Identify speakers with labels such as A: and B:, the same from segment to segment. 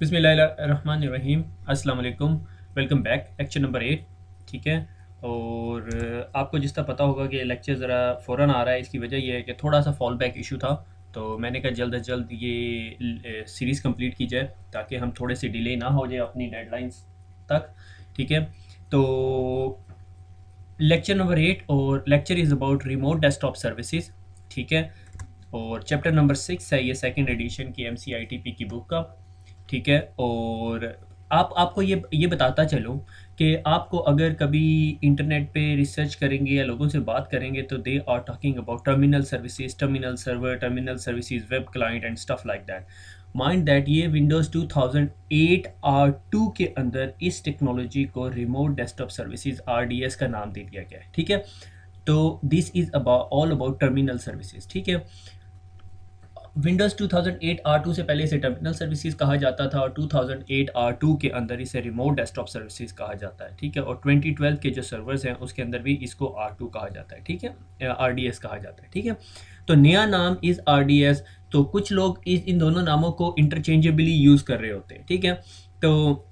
A: बिस्मिल्लाहिर्रहमानिर्रहीम। अस्सलाम वालेकुम। Welcome back. Lecture number 8। ठीक है। और आपको जिस तरह पता होगा कि लेक्चर ज़रा फ़ौरन आ रहा है, इसकी वजह यह है कि थोड़ा सा फॉल बैक इशू था। तो मैंने कहा जल्द अज जल्द ये सीरीज़ कंप्लीट की जाए ताकि हम थोड़े से डिले ना हो जाए अपनी डेडलाइंस तक। ठीक है। तो लेक्चर नंबर 8 और lecture is about remote desktop services. ठीक है। और चैप्टर नंबर 6 है, ये सेकंड एडिशन की MCITP की बुक का। ठीक है। और आपको ये बताता चलूँ कि आपको अगर कभी इंटरनेट पे रिसर्च करेंगे या लोगों से बात करेंगे तो they are talking about terminal services, terminal server, terminal services, web client and stuff like that. Mind that ये विंडोज़ 2008 R2 के अंदर इस टेक्नोलॉजी को रिमोट डेस्कटॉप सर्विसेज RDS का नाम दे दिया गया है। ठीक है। तो this is about all about terminal services. ठीक है। विंडोज़ 2008 R2 से पहले इसे टर्मिनल सर्विसेज कहा जाता था और 2008 R2 के अंदर इसे रिमोट डेस्कटॉप सर्विसेज कहा जाता है। ठीक है। और 2012 के जो सर्वर्स हैं उसके अंदर भी इसको R2 कहा जाता है। ठीक है। RDS कहा जाता है। ठीक है। तो नया नाम इज़ RDS। तो कुछ लोग इन दोनों नामों को इंटरचेंजेबली यूज़ कर रहे होते हैं। ठीक है। तो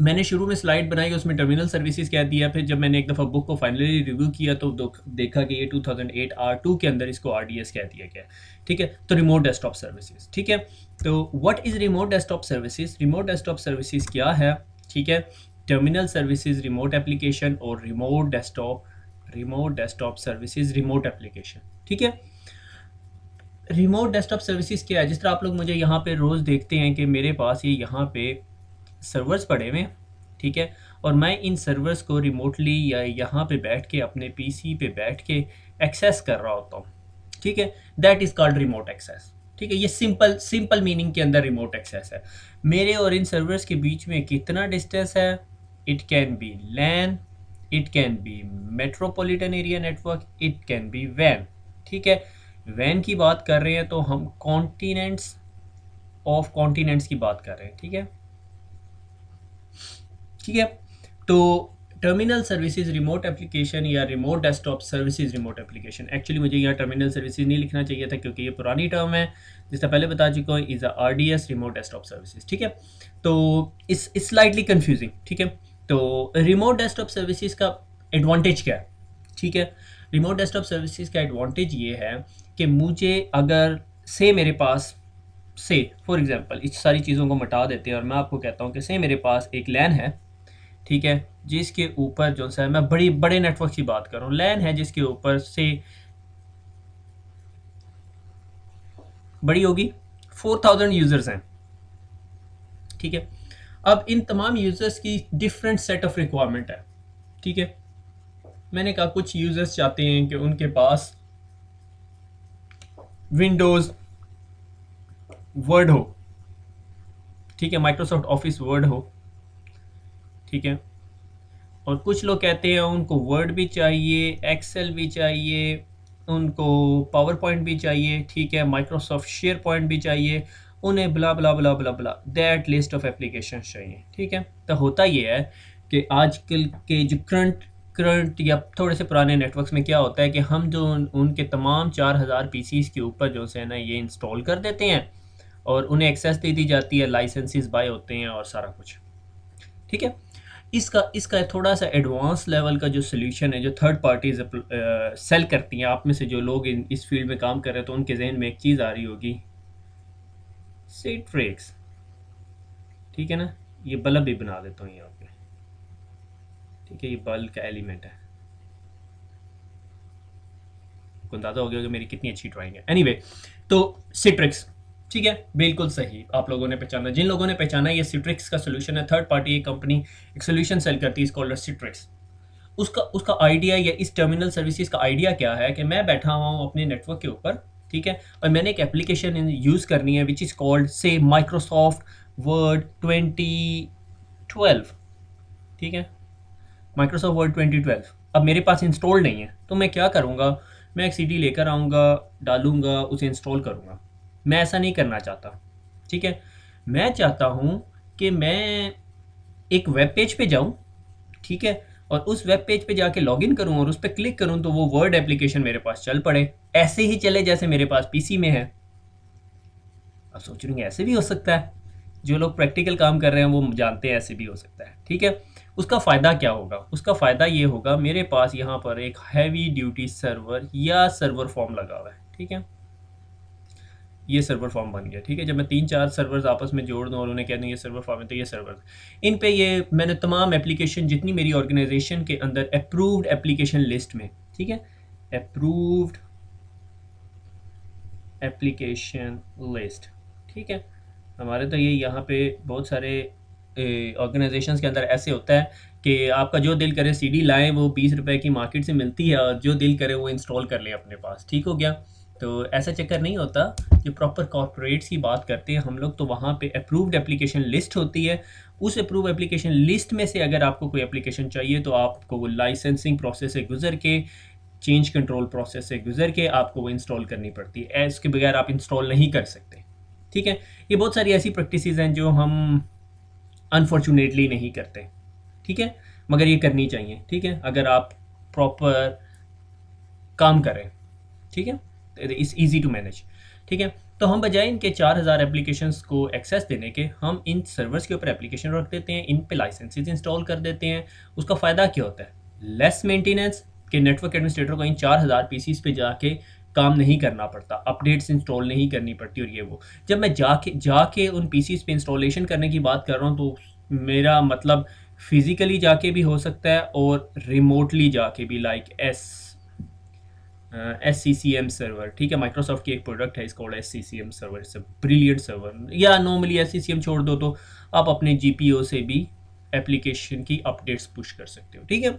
A: मैंने शुरू में स्लाइड बनाई, उसमें टर्मिनल सर्विसेज कह दिया। फिर जब मैंने एक दफ़ा बुक को फाइनली रिव्यू किया तो देखा कि ये 2008 R2 के अंदर इसको RDS कह दिया गया। ठीक है। तो रिमोट डेस्कटॉप सर्विसेज। ठीक है। तो what is remote desktop services? Remote desktop services क्या है? ठीक है। टर्मिनल सर्विसेज रिमोट एप्लीकेशन और remote desktop services remote application. ठीक है। रिमोट डेस्कटॉप सर्विसेज क्या है? जिस तरह आप लोग मुझे यहाँ पे रोज़ देखते हैं कि मेरे पास ये यहाँ पे सर्वर्स पड़े हुए हैं। ठीक है। और मैं इन सर्वर्स को रिमोटली या यहाँ पे बैठ के अपने पीसी पे बैठ के एक्सेस कर रहा होता हूँ। ठीक है। That is called remote access. ठीक है। ये सिंपल सिंपल मीनिंग के अंदर रिमोट एक्सेस है। मेरे और इन सर्वर्स के बीच में कितना डिस्टेंस है? It can be LAN, it can be metropolitan area network, it can be वैन। ठीक है। वैन की बात कर रहे हैं तो हम कॉन्टिनेंट्स की बात कर रहे हैं। ठीक है। ठीक है। तो टर्मिनल सर्विसेज रिमोट एप्लीकेशन या remote desktop services remote application, actually मुझे यहाँ टर्मिनल सर्विसेज नहीं लिखना चाहिए था क्योंकि ये पुरानी टर्म है, जिससे पहले बता चुका हूँ, is RDS remote desktop services. ठीक है। तो इस स्लाइटली कंफ्यूजिंग। ठीक है। तो रिमोट डेस्कटॉप सर्विसेज का एडवांटेज क्या है? ठीक है। रिमोट डेस्कटॉप सर्विसेज का एडवांटेज ये है कि मुझे अगर से मेरे पास से फॉर एग्जांपल इस सारी चीज़ों को मिटा देते हैं और मैं आपको कहता हूँ कि से मेरे पास एक लैन है। ठीक है। जिसके ऊपर जो सा मैं बड़े नेटवर्क की बात कर रहा हूँ, लैन है जिसके ऊपर से बड़ी होगी 4000 यूज़र्स हैं। ठीक है। अब इन तमाम यूज़र्स की डिफरेंट सेट ऑफ रिक्वायरमेंट है। ठीक है। मैंने कहा कुछ यूज़र्स चाहते हैं कि उनके पास विंडोज़ वर्ड हो। ठीक है। माइक्रोसॉफ्ट ऑफिस वर्ड हो। ठीक है। और कुछ लोग कहते हैं उनको वर्ड भी चाहिए, एक्सेल भी चाहिए, उनको पावर पॉइंट भी चाहिए। ठीक है। माइक्रोसॉफ्ट शेयर पॉइंट भी चाहिए, उन्हें ब्ला ब्ला ब्ला ब्ला ब्ला दैट लिस्ट ऑफ एप्लीकेशन चाहिए। ठीक है। तो होता ये है कि आजकल के जो करंट या थोड़े से पुराने नेटवर्क्स में क्या होता है कि हम जो उनके तमाम 4000 पीसीस के ऊपर जो है ना ये इंस्टॉल कर देते हैं और उन्हें एक्सेस दे दी जाती है, लाइसेंसेस बाय होते हैं और सारा कुछ। ठीक है। इसका थोड़ा सा एडवांस लेवल का जो सोल्यूशन है, जो थर्ड पार्टीज सेल करती हैं, आप में से जो लोग इस फील्ड में काम कर रहे हैं तो उनके जहन में एक चीज़ आ रही होगी, सिट्रिक्स। ठीक है ना। ये बल्ब भी बना देता हूँ यहाँ पे। ठीक है। ये बल्ब का एलिमेंट है। आपको अंदाजा हो गया कि मेरी कितनी अच्छी ड्राइंग है। एनीवे, तो सिट्रिक्स। ठीक है। बिल्कुल सही आप लोगों ने पहचाना। जिन लोगों ने पहचाना ये सिट्रिक्स का सोल्यूशन है, थर्ड पार्टी एक कंपनी एक सोल्यूशन सेल करती है, इस कॉल्ड सिट्रिक्स। उसका उसका आइडिया या इस टर्मिनल सर्विसेज का आइडिया क्या है कि मैं बैठा हुआ हूँ अपने नेटवर्क के ऊपर। ठीक है। और मैंने एक एप्लीकेशन यूज़ करनी है विच इज़ कॉल्ड से माइक्रोसॉफ्ट वर्ड 2012। ठीक है। माइक्रोसॉफ्ट वर्ड 2012 अब मेरे पास इंस्टॉल नहीं है तो मैं क्या करूँगा, मैं एक सीडी लेकर आऊँगा, डालूँगा, उसे इंस्टॉल करूँगा। मैं ऐसा नहीं करना चाहता। ठीक है। मैं चाहता हूँ कि मैं एक वेब पेज पे जाऊँ। ठीक है। और उस वेब पेज पे जाके लॉगिन करूँ और उस पर क्लिक करूँ तो वो वर्ड एप्लीकेशन मेरे पास चल पड़े, ऐसे ही चले जैसे मेरे पास पीसी में है। अब सोच रहे हैं ऐसे भी हो सकता है। जो लोग प्रैक्टिकल काम कर रहे हैं वो जानते हैं ऐसे भी हो सकता है, ठीक है। उसका फ़ायदा क्या होगा? उसका फ़ायदा ये होगा, मेरे पास यहाँ पर एक हैवी ड्यूटी सर्वर या सर्वर फॉर्म लगा हुआ है, ठीक है। ये सर्वर फॉर्म बन गया, ठीक है। जब मैं 3-4 सर्वर्स आपस में जोड़ दूँ और उन्हें कह दूँ ये सर्वर फॉर्म है, तो ये सर्वर, इन पे ये मैंने तमाम एप्लीकेशन जितनी मेरी ऑर्गेनाइजेशन के अंदर अप्रूव्ड एप्लीकेशन लिस्ट में, ठीक है, अप्रूव्ड एप्लीकेशन लिस्ट, ठीक है। हमारे तो ये यहाँ पे बहुत सारे ऑर्गेनाइजेशंस के अंदर ऐसे होता है कि आपका जो दिल करे सीडी लाएं, वो 20 रुपए की मार्केट से मिलती है, और जो दिल करे वो इंस्टॉल कर लें अपने पास, ठीक हो गया। तो ऐसा चक्कर नहीं होता कि प्रॉपर कॉर्पोरेट्स की बात करते हैं हम लोग, तो वहाँ पे अप्रूव्ड एप्लीकेशन लिस्ट होती है। उस अप्रूव एप्लीकेशन लिस्ट में से अगर आपको कोई एप्लीकेशन चाहिए तो आपको वो लाइसेंसिंग प्रोसेस से गुजर के, चेंज कंट्रोल प्रोसेस से गुजर के आपको वो इंस्टॉल करनी पड़ती है। इसके बगैर आप इंस्टॉल नहीं कर सकते, ठीक है। ये बहुत सारी ऐसी प्रैक्टिसेस हैं जो हम अनफॉर्चुनेटली नहीं करते, ठीक है, मगर ये करनी चाहिए, ठीक है, अगर आप प्रॉपर काम करें, ठीक है। इट्स ईजी टू मैनेज, ठीक है। तो हम बजाय इनके 4000 एप्लीकेशंस को एक्सेस देने के, हम इन सर्वर्स के ऊपर एप्लीकेशन रख देते हैं, इन पे लाइसेंसेस इंस्टॉल कर देते हैं। उसका फ़ायदा क्या होता है? लेस मेंटेनेंस, के नेटवर्क एडमिनिस्ट्रेटर को इन 4000 पीसीस पे जाके काम नहीं करना पड़ता, अपडेट्स इंस्टॉल नहीं करनी पड़ती, और ये वो जब मैं जाके उन पीसीस पे इंस्टॉलेशन करने की बात कर रहा हूँ, तो मेरा मतलब फिज़िकली जाके भी हो सकता है और रिमोटली जाके भी, लाइक SCCM सर्वर, ठीक है। माइक्रोसॉफ्ट की एक प्रोडक्ट है, इसको SCCM server, it's a brilliant server. या नॉर्मली SCCM छोड़ दो तो आप अपने GPO से भी एप्लीकेशन की अपडेट्स पुश कर सकते हो, ठीक है।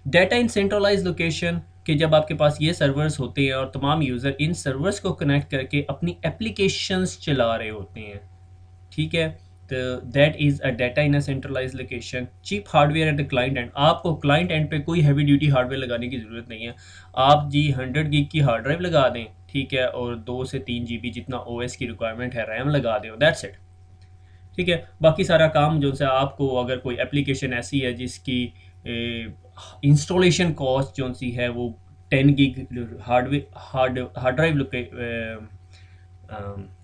A: डाटा इन सेंट्रलाइज लोकेशन, कि जब आपके पास ये सर्वर्स होते हैं और तमाम यूज़र इन सर्वर्स को कनेक्ट करके अपनी एप्लीकेशंस चला रहे होते हैं, ठीक है। तो that is a data in a centralize location. Cheap hardware at the client end, आपको क्लाइंट एंड पे कोई हैवी ड्यूटी हार्डवेयर लगाने की ज़रूरत नहीं है। आप जी 100 गीग की हार्ड ड्राइव लगा दें, ठीक है, और 2 से 3 GB जितना OS की रिक्वायरमेंट है रैम लगा दें, दैट्स इट, ठीक है। बाकी सारा काम जो से आपको, अगर कोई एप्लीकेशन ऐसी है जिसकी इंस्टॉलेशन कॉस्ट जो सी है वो 10 gig hard drive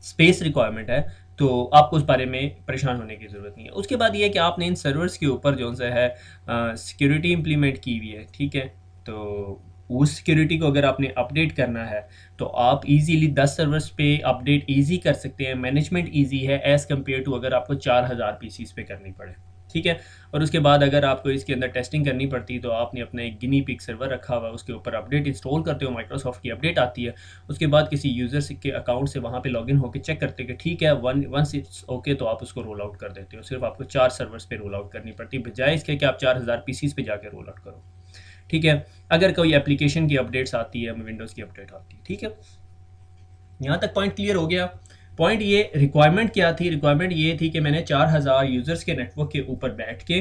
A: space requirement है, तो आपको उस बारे में परेशान होने की ज़रूरत नहीं है। उसके बाद ये है कि आपने इन सर्वर्स के ऊपर जो सा है सिक्योरिटी इम्प्लीमेंट की हुई है, ठीक है। तो उस सिक्योरिटी को अगर आपने अपडेट करना है तो आप इजीली 10 सर्वर्स पे अपडेट इजी कर सकते हैं। मैनेजमेंट इजी है एज़ कम्पेयर टू अगर आपको 4000 पीसीस पे करनी पड़े, ठीक है। और उसके बाद अगर आपको इसके अंदर टेस्टिंग करनी पड़ती है तो आपने अपना एक गिनी पिग सर्वर रखा हुआ है, उसके ऊपर अपडेट इंस्टॉल करते हो, माइक्रोसॉफ्ट की अपडेट आती है, उसके बाद किसी यूज़र के अकाउंट से वहाँ पे लॉगिन होकर चेक करते हैं कि ठीक है, वंस इट्स ओके, तो आप उसको रोल आउट कर देते हो। सिर्फ आपको 4 सर्वर्स पे रोल आउट करनी पड़ती है, बजाय इसके कि आप 4000 पीसीस पे जाकर रोल आउट करो, ठीक है। अगर कोई एप्लीकेशन की अपडेट्स आती है, विंडोज़ की अपडेट आती है, ठीक है। यहाँ तक पॉइंट क्लियर हो गया। पॉइंट ये, रिक्वायरमेंट क्या थी? रिक्वायरमेंट ये थी कि मैंने 4000 यूज़र्स के नेटवर्क के ऊपर बैठ के,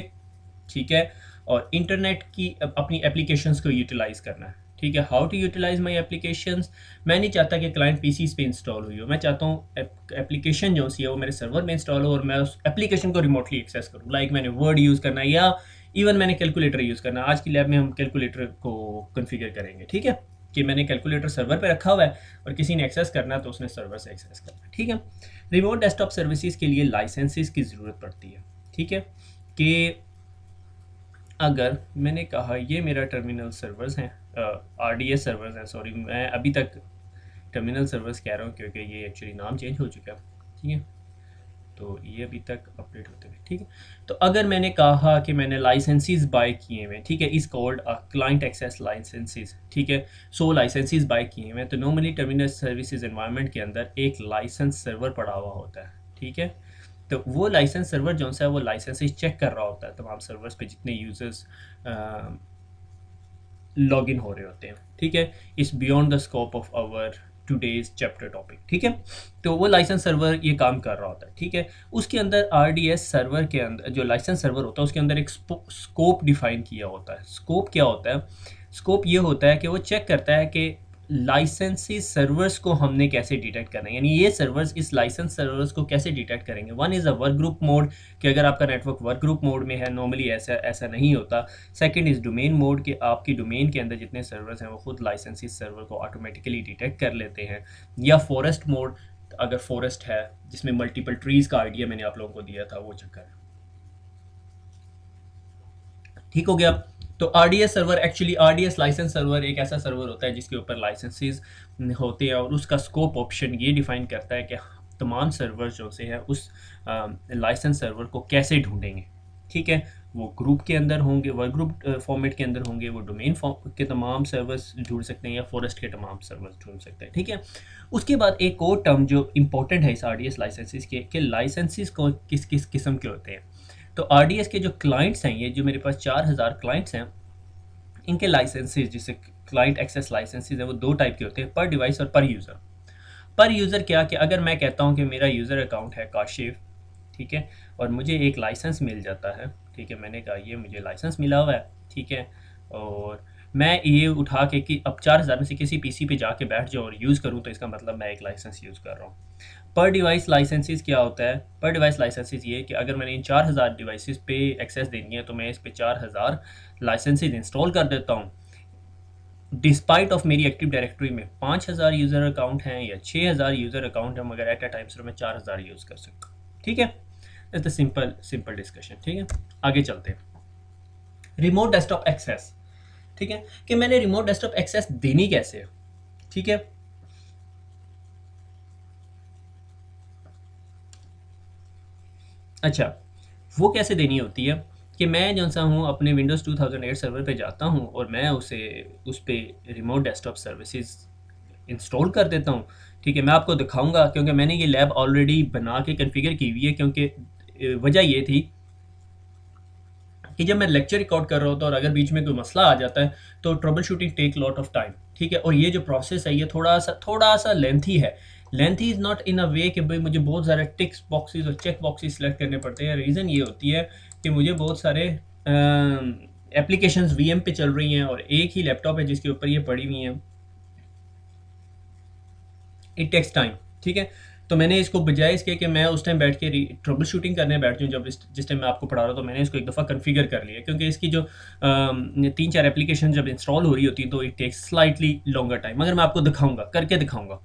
A: ठीक है, और इंटरनेट की अपनी एप्लीकेशंस को यूटिलाइज करना है, ठीक है। How to utilize my applications? मैं नहीं चाहता कि क्लाइंट पीसीस पे इंस्टॉल हुई हो, मैं चाहता हूँ एप्लीकेशन जो सी है वो मेरे सर्वर में इंस्टॉल हो और मैं उस एप्लीकेशन को रिमोटली एक्सेस करूँ। लाइक मैंने वर्ड यूज़ करना है या इवन मैंने कैलकुलेटर यूज़ करना है। आज की लैब में हम कैलकुलेटर को कन्फिगर करेंगे, ठीक है, कि मैंने कैलकुलेटर सर्वर पे रखा हुआ है और किसी ने एक्सेस करना है तो उसने सर्वर से एक्सेस करना है, ठीक है। रिमोट डेस्कटॉप सर्विसेज के लिए लाइसेंसेस की ज़रूरत पड़ती है, ठीक है। कि अगर मैंने कहा ये मेरा टर्मिनल सर्वर्स हैं, RDS सर्वर्स हैं, सॉरी मैं अभी तक टर्मिनल सर्वर्स कह रहा हूँ क्योंकि ये एक्चुअली नाम चेंज हो चुका है, ठीक है। तो ये अभी तक अपडेट होते हुए, ठीक है। तो अगर मैंने कहा कि मैंने लाइसेंसेस बाय किए हुए, ठीक है, इस कॉल्ड क्लाइंट एक्सेस लाइसेंसेस, ठीक है, 100 लाइसेंसेस बाय किए हुए, तो नॉर्मली टर्मिनल सर्विसेज एनवायरनमेंट के अंदर एक लाइसेंस सर्वर पड़ा हुआ होता है, ठीक है। तो वो लाइसेंस सर्वर जो सा है वो लाइसेंसेस चेक कर रहा होता है तमाम सर्वर्स पे जितने यूज़र्स लॉग इन हो रहे होते हैं, ठीक है। Is beyond the scope of our today's chapter topic, ठीक है। तो वो लाइसेंस सर्वर ये काम कर रहा होता है, ठीक है। उसके अंदर RDS सर्वर के अंदर जो लाइसेंस सर्वर होता है उसके अंदर एक स्कोप डिफाइन किया होता है। स्कोप क्या होता है? स्कोप ये होता है कि वो चेक करता है कि लाइसेंसेस सर्वर्स को हमने कैसे डिटेक्ट करना है, यानी ये सर्वर्स इस लाइसेंस सर्वर्स को कैसे डिटेक्ट करेंगे। One is a work group mode, कि अगर आपका नेटवर्क वर्क ग्रुप मोड में है, नॉर्मली ऐसा नहीं होता। सेकंड इज़ डोमेन मोड, कि आपकी डोमेन के अंदर जितने सर्वर्स हैं वो खुद लाइसेंसेस सर्वर को ऑटोमेटिकली डिटेक्ट कर लेते हैं। या फॉरेस्ट मोड, अगर फॉरेस्ट है जिसमें मल्टीपल ट्रीज़ का आइडिया मैंने आप लोगों को दिया था, वो चक्कर है। ठीक हो गया। तो RDS server, actually RDS license server एक ऐसा सर्वर होता है जिसके ऊपर लाइसेंसेस होते हैं, और उसका स्कोप ऑप्शन ये डिफाइन करता है कि तमाम सर्वर जो से है उस लाइसेंस सर्वर को कैसे ढूंढेंगे। ठीक है, वो ग्रुप के अंदर होंगे, वर्क ग्रुप फॉर्मेट के अंदर होंगे, वो डोमेन के तमाम सर्वर्स ढूंढ सकते हैं या फॉरेस्ट के तमाम सर्वर्स ढूंढ सकते हैं। ठीक है, उसके बाद एक और टर्म जो इंपॉर्टेंट है इस आरडीएस लाइसेंसेस के, कि लाइसेंसेस को किस किस किस्म के होते हैं। तो आरडीएस के जो क्लाइंट्स हैं, ये जो मेरे पास 4000 क्लाइंट्स हैं, इनके लाइसेंसेस जिसे क्लाइंट एक्सेस लाइसेंसेस है वो दो टाइप के होते हैं, पर डिवाइस और पर यूज़र। पर यूज़र क्या, कि अगर मैं कहता हूँ कि मेरा यूज़र अकाउंट है काशिफ, ठीक है, और मुझे एक लाइसेंस मिल जाता है, ठीक है, मैंने कहा ये मुझे लाइसेंस मिला हुआ है, ठीक है, और मैं ये उठा के कि अब 4000 में से किसी पीसी पे जाके बैठ जाऊँ और यूज़ करूँ, तो इसका मतलब मैं एक लाइसेंस यूज़ कर रहा हूँ। पर डिवाइस लाइसेंसेस क्या होता है? पर डिवाइस लाइसेंसेस ये कि अगर मैंने इन 4000 डिवाइसेस पे एक्सेस देनी है, तो मैं इस पे 4000 लाइसेंसेस इंस्टॉल कर देता हूँ। डिस्पाइट ऑफ मेरी एक्टिव डायरेक्टरी में 5000 यूज़र अकाउंट हैं या 6000 यूज़र अकाउंट है, मगर एट अ टाइम सिर्फ मैं 4000 यूज़ कर सकता हूँ। ठीक है, इट्स अ सिंपल डिस्कशन। ठीक है, आगे चलते हैं। रिमोट डेस्कटॉप एक्सेस, ठीक है, कि मैंने रिमोट डेस्कटॉप एक्सेस देनी कैसे है। ठीक है, अच्छा, वो कैसे देनी होती है कि मैं जो सा हूँ अपने विंडोज़ 2008 सर्वर पे जाता हूँ और मैं उस पर रिमोट डेस्कटॉप सर्विसेज इंस्टॉल कर देता हूँ। ठीक है, मैं आपको दिखाऊंगा क्योंकि मैंने ये लैब ऑलरेडी बना के कॉन्फ़िगर की हुई है, क्योंकि वजह ये थी कि जब मैं लेक्चर रिकॉर्ड कर रहा होता और अगर बीच में कोई मसला आ जाता है तो troubleshooting take lot of time. ठीक है, और ये जो प्रोसेस है ये थोड़ा सा लेंथी है। लेंथी इज़ नॉट इन अ वे कि भाई मुझे बहुत सारे टिक्स बॉक्सेस और चेक बॉक्सेस सेलेक्ट करने पड़ते हैं। रीज़न ये होती है कि मुझे बहुत सारे एप्लीकेशंस वीएम पे चल रही हैं और एक ही लैपटॉप है जिसके ऊपर ये पड़ी हुई हैं। It takes time. ठीक है, तो मैंने इसको बजाय इसके कि मैं उस टाइम बैठ के ट्रबल शूटिंग करने बैठ जाऊँ, जब जिस टाइम मैं आपको पढ़ा रहा हूँ, तो मैंने इसको एक दफ़ा कन्फिगर कर लिया, क्योंकि इसकी जो 3-4 एप्लीकेशन जब इंस्टॉल हो रही होती है तो it takes slightly longer time, मगर मैं आपको दिखाऊंगा, करके दिखाऊंगा।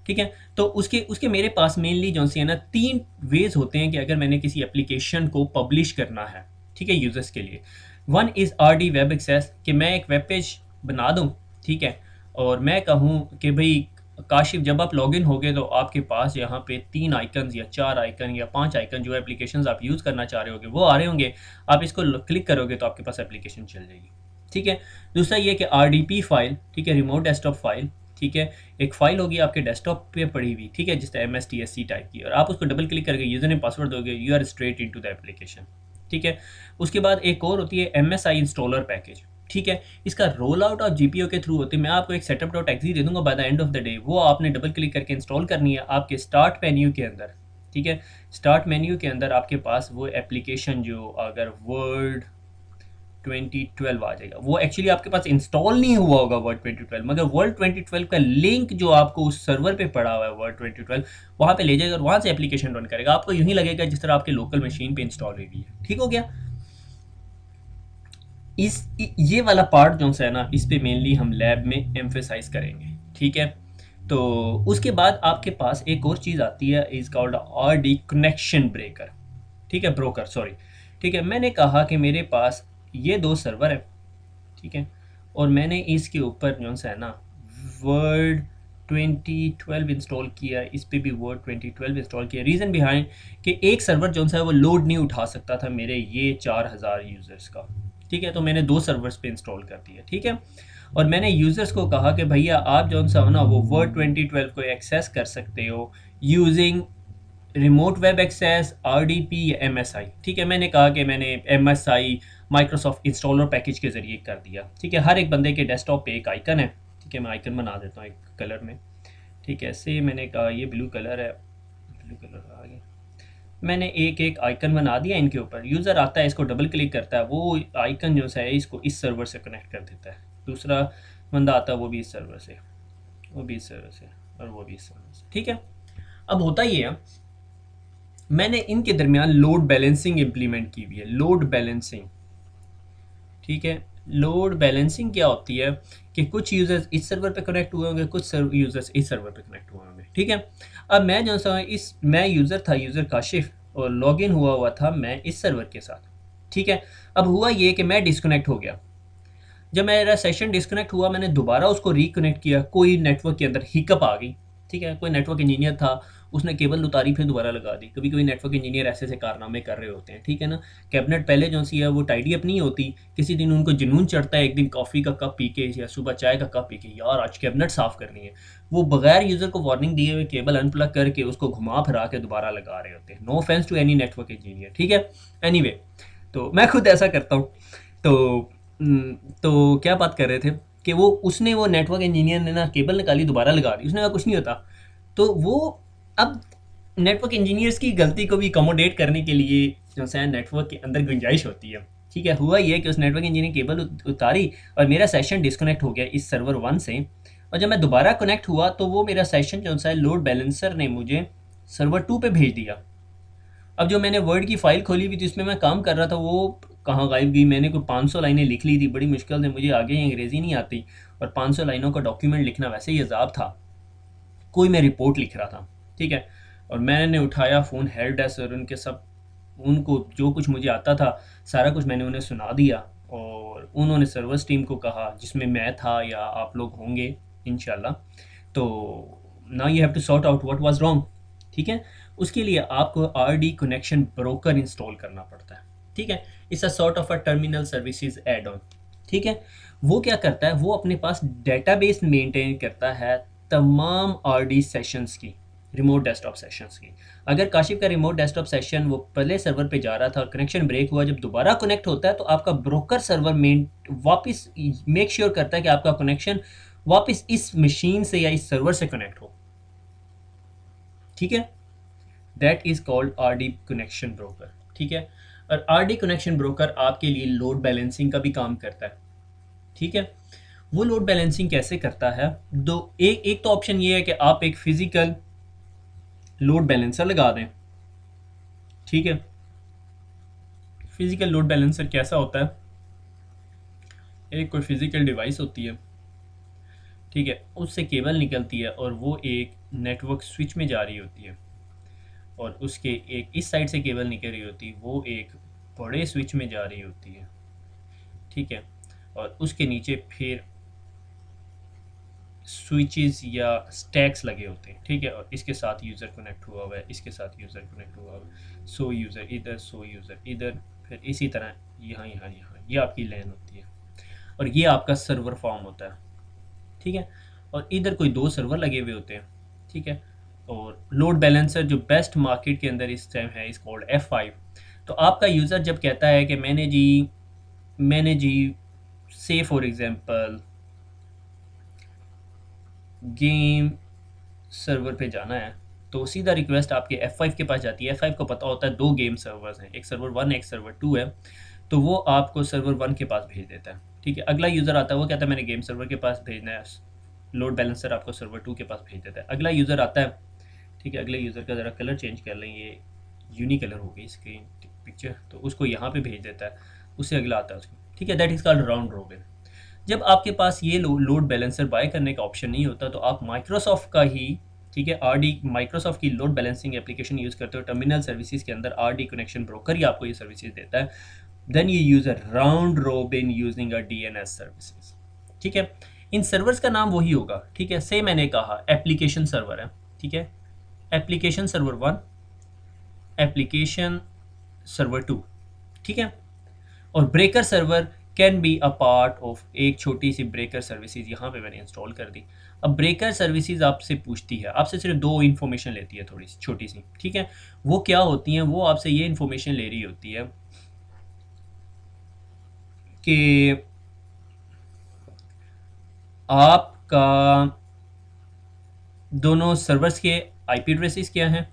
A: ठीक है, तो उसके उसके मेरे पास मेनली जो सी है ना 3 वेज होते हैं कि अगर मैंने किसी एप्लीकेशन को पब्लिश करना है, ठीक है, यूज़र्स के लिए। One is RD web access, कि मैं एक वेब पेज बना दूँ, ठीक है, और मैं कहूँ कि भाई काशिफ जब आप लॉगिन होगे तो आपके पास यहाँ पे 3 आइकन या 4 आइकन या 5 आइकन जो एप्लीकेशंस आप यूज़ करना चाह रहे होगे वो आ रहे होंगे। आप इसको क्लिक करोगे तो आपके पास एप्लीकेशन चल जाएगी। ठीक है, दूसरा ये कि RDP फाइल, ठीक है, रिमोट डेस्कटॉप फाइल, ठीक है, एक फाइल होगी आपके डेस्कटॉप पे पड़ी हुई, ठीक है, जिससे MSTSC टाइप की, और आप उसको डबल क्लिक करके यूज़र नेम पासवर्ड दोगे, you are straight into the application. ठीक है, उसके बाद एक और होती है MSI इंस्टॉलर पैकेज। ठीक है, इसका रोल आउट ऑफ GPO के थ्रू होती है। मैं आपको एक setup.exe दे दूंगा by the end of the day, वो आपने डबल क्लिक करके इंस्टॉल करनी है आपके स्टार्ट मेन्यू के अंदर। ठीक है, स्टार्ट मेन्यू के अंदर आपके पास वो एप्लीकेशन जो अगर वर्ड 2012 आ जाएगा, वो एक्चुअली आपके पास इंस्टॉल नहीं हुआ होगा वर्ड 2012, मगर वर्ड 2012 का लिंक जो आपको उस सर्वर पे पड़ा हुआ है वर्ड 2012, वहाँ पे ले जाएगा और वहाँ से एप्लीकेशन रन करेगा। आपको यूँ ही लगेगा जिस तरह आपके लोकल मशीन पे इंस्टॉल हुई है। ठीक हो गया। ये वाला पार्ट जो है ना, इस पे मेनली हम लैब में एम्फेसाइज करेंगे। ठीक है, तो उसके बाद आपके पास एक और चीज़ आती है, is called RD connection breaker. ठीक है, ब्रोकर, सॉरी। ठीक है, मैंने कहा कि मेरे पास ये 2 सर्वर है, ठीक है, और मैंने इसके ऊपर जो है ना वर्ड 2012 इंस्टॉल किया, इस पे भी वर्ड 2012 इंस्टॉल किया। रीज़न बिहाइंड कि एक सर्वर जो है वो लोड नहीं उठा सकता था मेरे ये 4000 यूज़र्स का। ठीक है, तो मैंने 2 सर्वर्स पे इंस्टॉल कर दिया। ठीक है, और मैंने यूज़र्स को कहा कि भैया आप जो सा हो ना वो वर्ड 2012 को एक्सेस कर सकते हो using remote web access, RDP या MSI। ठीक है, मैंने कहा कि मैंने MSI माइक्रोसॉफ्ट इंस्टॉलर पैकेज के ज़रिए कर दिया। ठीक है, हर एक बंदे के डेस्कटॉप पे एक आइकन है। ठीक है, मैं आइकन बना देता हूँ एक कलर में। ठीक है, से मैंने कहा ये ब्लू कलर है, ब्लू कलर आ गया। मैंने एक एक आइकन बना दिया इनके ऊपर। यूज़र आता है, इसको डबल क्लिक करता है, वो आइकन जो है इसको इस सर्वर से कनेक्ट कर देता है। दूसरा बंदा आता है, वो भी इस सर्वर से, वो भी इस सर्वर से, और वो भी इस सर्वर से। ठीक है, अब होता ये है मैंने इनके दरमियान लोड बैलेंसिंग इंप्लीमेंट की हुई है। लोड बैलेंसिंग, ठीक है, लोड बैलेंसिंग क्या होती है कि कुछ यूज़र्स इस सर्वर पे कनेक्ट हुए होंगे, कुछ यूज़र्स इस सर्वर पे कनेक्ट हुए होंगे, ठीक है। अब मैं जो सा मैं यूज़र था, यूज़र काशिफ, और लॉगिन हुआ हुआ था मैं इस सर्वर के साथ, ठीक है। अब हुआ ये कि मैं डिस्कनेक्ट हो गया। जब मेरा सेशन डिस्कनेक्ट हुआ, मैंने दोबारा उसको रिकनेक्ट किया, कोई नेटवर्क के अंदर हिकअप आ गई, ठीक है। कोई नेटवर्क इंजीनियर था, उसने केबल उतारी फिर दोबारा लगा दी। कभी कभी नेटवर्क इंजीनियर ऐसे ऐसे कारनामे कर रहे होते हैं, ठीक है ना। कैबिनेट पहले जो सी है वो टाइडी अप नहीं होती, किसी दिन उनको जुनून चढ़ता है, एक दिन कॉफ़ी का कप पी के या सुबह चाय का कप पी के, यार आज कैबिनेट साफ़ करनी है, वो बगैर यूज़र को वार्निंग दिए हुए केबल अनप्लग करके उसको घुमा फिरा के दोबारा लगा रहे होते हैं। No offence to any network engineer, ठीक है। एनीवे, तो मैं खुद ऐसा करता हूँ। तो तो क्या बात कर रहे थे कि वो नेटवर्क इंजीनियर ने ना केबल निकाली, दोबारा लगा दी, उसने कहा कुछ नहीं होता। तो वो अब नेटवर्क इंजीनियर्स की गलती को भी अकोमोडेट करने के लिए जो है नेटवर्क के अंदर गुंजाइश होती है, ठीक है। हुआ ये कि उस नेटवर्क इंजीनियर केबल उतारी और मेरा सेशन डिस्कनेक्ट हो गया इस सर्वर 1 से। और जब मैं दोबारा कनेक्ट हुआ तो वो मेरा सेशन जो है लोड बैलेंसर ने मुझे सर्वर 2 पे भेज दिया। अब जो मैंने वर्ड की फ़ाइल खोली हुई थी, उसमें मैं काम कर रहा था, वो कहाँ गायब गई। मैंने कोई 500 लाइनें लिख ली थी बड़ी मुश्किल से, मुझे आगे अंग्रेज़ी नहीं आती, और 500 लाइनों का डॉक्यूमेंट लिखना वैसे ही अज़ाब था। कोई मैं रिपोर्ट लिख रहा था, ठीक है। और मैंने उठाया फ़ोन हेल्प डेस्क, और उनको जो कुछ मुझे आता था सारा कुछ मैंने उन्हें सुना दिया। और उन्होंने सर्विस टीम को कहा, जिसमें मैं था या आप लोग होंगे इंशाल्लाह, तो now you have to sort out what was wrong, ठीक है। उसके लिए आपको आरडी कनेक्शन ब्रोकर इंस्टॉल करना पड़ता है, ठीक है। It's a sort of a terminal services add on, ठीक है। वो क्या करता है, वो अपने पास डेटाबेस मेंटेन करता है तमाम आरडी सेशंस की, रिमोट डेस्कटॉप सेशंस की। अगर काशिफ का रिमोट डेस्कटॉप सेशन वो पहले सर्वर पे जा रहा था, कनेक्शन ब्रेक हुआ, जब दोबारा कनेक्ट होता है तो आपका ब्रोकर सर्वर मेन वापस मेक श्योर करता है कि आपका कनेक्शन वापस इस मशीन से या इस सर्वर से कनेक्ट हो, ठीक है। That is called RD connection broker, ठीक है। और आरडी कनेक्शन ब्रोकर आपके लिए लोड बैलेंसिंग का भी काम करता है, ठीक है। वो लोड बैलेंसिंग कैसे करता है, दो एक एक तो ऑप्शन ये है कि आप एक फिजिकल लोड बैलेंसर लगा दें, ठीक है। फिजिकल लोड बैलेंसर कैसा होता है, एक कोई फिजिकल डिवाइस होती है, ठीक है, उससे केबल निकलती है और वो एक नेटवर्क स्विच में जा रही होती है, और उसके एक इस साइड से केबल निकल रही होती है, वो एक बड़े स्विच में जा रही होती है, ठीक है। और उसके नीचे फिर स्विचेस या स्टैक्स लगे होते हैं, ठीक है। और इसके साथ यूज़र कनेक्ट हुआ हुआ है, इसके साथ यूज़र कनेक्ट हुआ हुआ है, सो यूज़र इधर, सो यूज़र इधर, फिर इसी तरह यहाँ यहाँ यहाँ, ये आपकी लैन होती है, और ये आपका सर्वर फॉर्म होता है, ठीक है। और इधर कोई 2 सर्वर लगे हुए होते हैं, ठीक है। और लोड बैलेंसर जो बेस्ट मार्केट के अंदर इस टाइम है इस कॉल्ड F5। तो आपका यूज़र जब कहता है कि मैंने जी से फॉर एग्जांपल गेम सर्वर पे जाना है, तो सीधा रिक्वेस्ट आपके F5 के पास जाती है। F5 को पता होता है 2 गेम सर्वर्स हैं, एक सर्वर 1 एक सर्वर 2 है, तो वो आपको सर्वर 1 के पास भेज देता है, ठीक है। अगला यूज़र आता है, वो कहता है मैंने गेम सर्वर के पास भेजना है, लोड बैलेंसर आपको सर्वर 2 के पास भेज देता है। अगला यूज़र आता है, ठीक है, अगले यूज़र का ज़रा कलर चेंज कर लें, ये यूनी कलर हो गई स्क्रीन पिक्चर, तो उसको यहाँ पे भेज देता है, उससे अगला आता है उसको, ठीक है। That is called round robin. जब आपके पास ये लोड बैलेंसर बाय करने का ऑप्शन नहीं होता, तो आप माइक्रोसॉफ्ट का ही, ठीक है, आरडी माइक्रोसॉफ्ट की लोड बैलेंसिंग एप्लीकेशन यूज़ करते हो। टर्मिनल सर्विसेज के अंदर आरडी कनेक्शन ब्रोकर ही आपको ये सर्विसेज देता है। Then you use a round robin using a DNS services, ठीक है। इन सर्वर्स का नाम वही होगा, ठीक है। से मैंने कहा एप्लीकेशन सर्वर है, ठीक है, एप्लीकेशन सर्वर 1, एप्लीकेशन सर्वर 2, ठीक है। और breaker server can be a part of एक छोटी सी ब्रेकर सर्विसेज यहाँ पे मैंने इंस्टॉल कर दी। अब ब्रेकर सर्विसेज आपसे पूछती है, आपसे सिर्फ 2 इन्फॉर्मेशन लेती है, थोड़ी सी छोटी सी, ठीक है। वो क्या होती हैं, वो आपसे ये इन्फॉर्मेशन ले रही होती है कि आपका दोनों सर्वर्स के आईपी एड्रेसेस क्या हैं,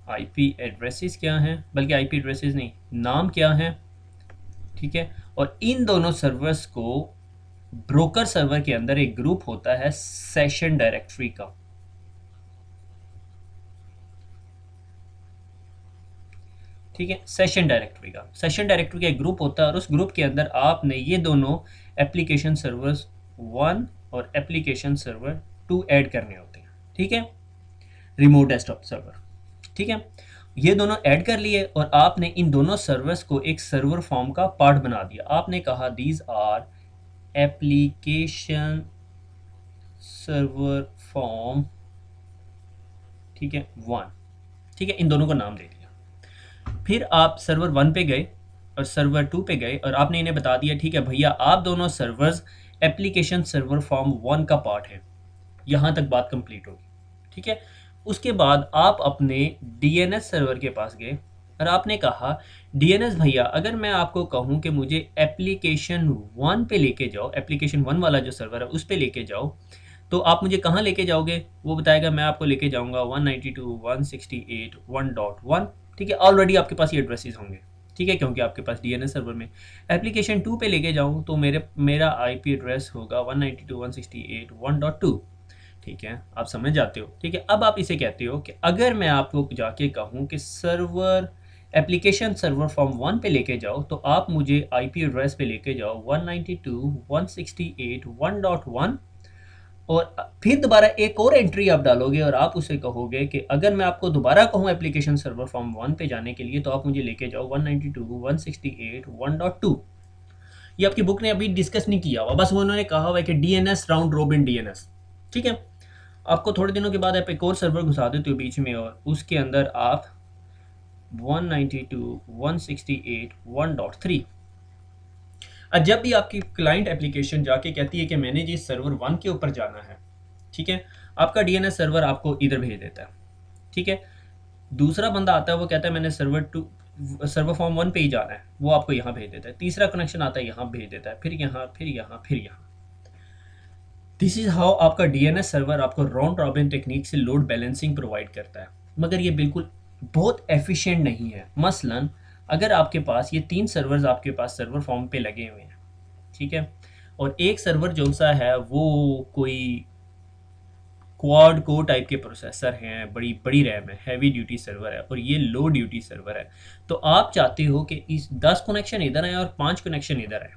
A: आईपी एड्रेसेस क्या हैं, बल्कि आईपी एड्रेसेस नहीं, नाम क्या है, ठीक है। और इन दोनों सर्वर्स को ब्रोकर सर्वर के अंदर एक ग्रुप होता है सेशन डायरेक्टरी का, ठीक है। सेशन डायरेक्टरी का, सेशन डायरेक्टरी का एक ग्रुप होता है और उस ग्रुप के अंदर आपने ये दोनों एप्लीकेशन सर्वर्स 1 और एप्लीकेशन सर्वर 2 ऐड करने होते हैं। ठीक है, रिमोट डेस्कटॉप सर्वर। ठीक है, ये दोनों ऐड कर लिए और आपने इन दोनों सर्वर्स को एक सर्वर फॉर्म का पार्ट बना दिया। आपने कहा these are application server farm, ठीक है, 1। ठीक है, इन दोनों को नाम दे दिया। फिर आप सर्वर 1 पे गए और सर्वर 2 पे गए और आपने इन्हें बता दिया ठीक है भैया आप दोनों सर्वर्स एप्लीकेशन सर्वर फॉर्म 1 का पार्ट है। यहाँ तक बात कंप्लीट होगी। ठीक है, उसके बाद आप अपने डीएनएस सर्वर के पास गए और आपने कहा डीएनएस भैया अगर मैं आपको कहूँ कि मुझे एप्लीकेशन 1 पे लेके जाओ, एप्लीकेशन 1 वाला जो सर्वर है उस पे लेके जाओ, तो आप मुझे कहाँ लेके जाओगे? वो बताएगा मैं आपको लेके जाऊँगा 192.168.1.1। ठीक है, ऑलरेडी आपके पास ये एड्रेसेस होंगे। ठीक है, क्योंकि आपके पास डीएनएस सर्वर में एप्लीकेशन 2 पे लेके जाऊँ तो मेरा आईपी एड्रेस होगा 192.168.1.2। ठीक है, आप समझ जाते हो। ठीक है, अब आप इसे कहते हो कि अगर मैं आपको जाके कहूँ कि सर्वर एप्लीकेशन सर्वर फॉर्म 1 पे लेके जाओ तो आप मुझे आईपी एड्रेस पे लेके जाओ 192.168.1.1 और फिर दोबारा एक और एंट्री आप डालोगे और आप उसे कहोगे कि अगर मैं आपको दोबारा कहूँ एप्लीकेशन सर्वर फॉर्म 1 पे जाने के लिए तो आप मुझे लेके जाओ 192.168.1.2। ये आपकी बुक ने अभी डिस्कस नहीं किया हुआ, बस उन्होंने कहा हुआ है कि डीएनएस राउंड रोबिन डीएनएस। ठीक है, आपको थोड़े दिनों के बाद आप एक और सर्वर घुसा देते हो बीच में और उसके अंदर आप 192.168.1.3। अब जब भी आपकी क्लाइंट एप्लीकेशन जाके कहती है कि मैंने जी सर्वर 1 के ऊपर जाना है, ठीक है, आपका डीएनएस सर्वर आपको इधर भेज देता है। ठीक है, दूसरा बंदा आता है वो कहता है मैंने सर्वर फॉर्म 1 पे ही जाना है, वो आपको यहाँ भेज देता है। तीसरा कनेक्शन आता है यहाँ भेज देता है, फिर यहाँ फिर यहाँ फिर यहाँ। दिस इज हाउ आपका डीएनएस सर्वर आपको राउंड रॉबिन टेक्निक से लोड बैलेंसिंग प्रोवाइड करता है, मगर ये बिल्कुल बहुत एफिशिएंट नहीं है। मसलन अगर आपके पास ये 3 सर्वर्स आपके पास सर्वर फॉर्म पे लगे हुए हैं, ठीक है, और एक सर्वर जो सा है वो कोई क्वाड कोर टाइप के प्रोसेसर हैं, बड़ी बड़ी रैम है, हैवी ड्यूटी सर्वर है और ये लो ड्यूटी सर्वर है, तो आप चाहते हो कि इस 10 कनेक्शन इधर आए और 5 कनेक्शन इधर आए,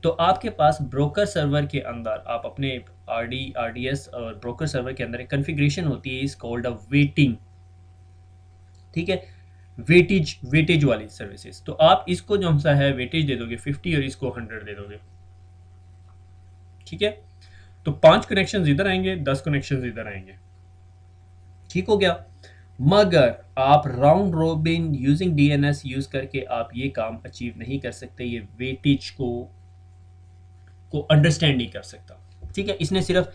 A: तो आपके पास ब्रोकर सर्वर के अंदर आप अपने आरडीएस और ब्रोकर सर्वर के अंदर एक कॉन्फ़िगरेशन होती है इस कॉल्ड अ वेटिंग। ठीक है, वेटेज वाली सर्विसेज, तो आप इसको जो सा है वेटेज दे दोगे 50 और इसको 100 दे दोगे। ठीक है, तो 5 कनेक्शन इधर आएंगे, 10 कनेक्शन इधर आएंगे। ठीक हो गया, मगर आप round robin using DNS use करके आप ये काम अचीव नहीं कर सकते, ये वेटेज को अंडरस्टैंड नहीं कर सकता। ठीक है, इसने सिर्फ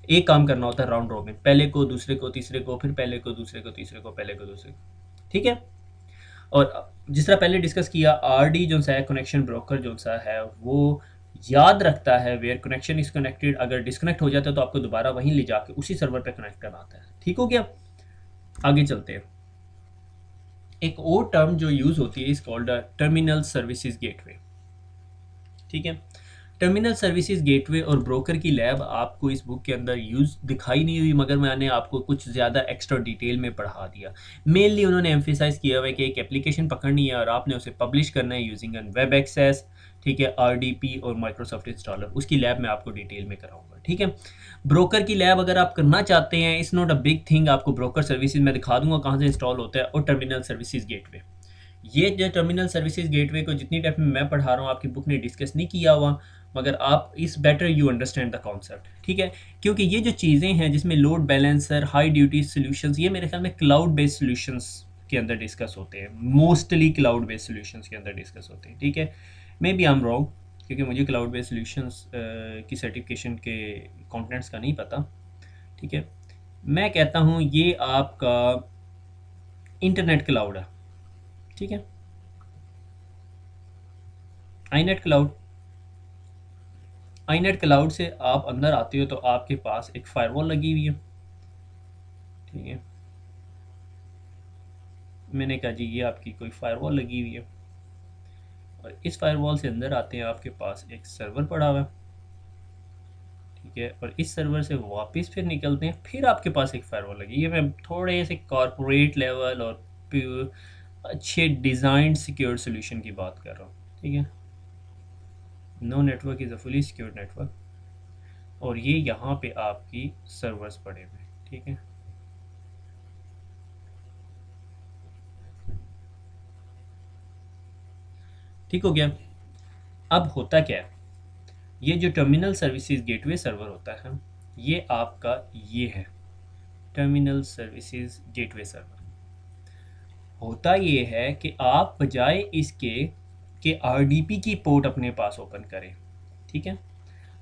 A: एक काम करना होता है राउंड रोबिन, पहले को दूसरे को तीसरे को, फिर पहले को दूसरे को तीसरे को, पहले को दूसरे को। ठीक है, और जिस तरह पहले डिस्कस किया आरडी जो सा है कनेक्शन ब्रोकर जो सा है वो याद रखता है वेयर कनेक्शन इज कनेक्टेड, अगर डिस्कनेक्ट हो जाता है तो आपको दोबारा वहीं ले जाके उसी सर्वर पे कनेक्ट कराता है। ठीक हो गया, आगे चलते हैं। एक और टर्म जो यूज होती है is called terminal services gateway. ठीक है, टर्मिनल सर्विसेज गेटवे और ब्रोकर की लैब आपको इस बुक के अंदर यूज दिखाई नहीं हुई, मगर मैंने आपको कुछ ज़्यादा एक्स्ट्रा डिटेल में पढ़ा दिया। मेनली उन्होंने एम्फेसाइज किया हुआ है कि एक एप्लीकेशन पकड़नी है और आपने उसे पब्लिश करना है यूजिंग एन वेब एक्सेस। ठीक है, आरडीपी और माइक्रोसॉफ्ट इंस्टॉलर, उसकी लैब मैं आपको डिटेल में कराऊंगा। ठीक है, ब्रोकर की लैब अगर आप करना चाहते हैं, it's not a big thing, आपको ब्रोकर सर्विसेज मैं दिखा दूंगा कहाँ से इंस्टॉल होता है, और टर्मिनल सर्विसेज गेटवे। ये जो टर्मिनल सर्विसेज गेटवे को जितनी टाइप में मैं पढ़ा रहा हूँ आपकी बुक ने डिस्कस नहीं किया हुआ, मगर आप इस better you understand the concept. ठीक है, क्योंकि ये जो चीज़ें हैं जिसमें load balancer, high duty solutions, ये मेरे ख्याल में क्लाउड बेस्ड सॉल्यूशंस के अंदर डिस्कस होते हैं, मोस्टली क्लाउड बेस्ड सॉल्यूशंस के अंदर डिस्कस होते हैं। ठीक है, maybe I am wrong, क्योंकि मुझे क्लाउड बेस्ड सॉल्यूशंस की सर्टिफिकेशन के कंटेंट्स का नहीं पता। ठीक है, मैं कहता हूँ ये आपका इंटरनेट क्लाउड है। ठीक है, आईनेट क्लाउड, आईनेट क्लाउड से आप अंदर आते हो तो आपके पास एक फायरवॉल लगी हुई है। ठीक है, मैंने कहा जी ये आपकी कोई फायरवॉल लगी हुई है, और इस फायरवॉल से अंदर आते हैं आपके पास एक सर्वर पड़ा हुआ है। ठीक है, और इस सर्वर से वापस फिर निकलते हैं, फिर आपके पास एक फायरवॉल लगी है। ये मैं थोड़े से कॉरपोरेट लेवल और अच्छे डिज़ाइंड सिक्योर सोल्यूशन की बात कर रहा हूँ, ठीक है। No network is a fully secure network, और ये यहाँ पे आपकी सर्वर्स पड़े हुए हैं, ठीक है। ठीक हो गया। अब होता क्या है, ये जो टर्मिनल सर्विसेज गेटवे सर्वर होता है, ये आपका ये है टर्मिनल सर्विसेज गेटवे सर्वर। होता ये है कि आप बजाय इसके कि आरडीपी की पोर्ट अपने पास ओपन करें, ठीक है,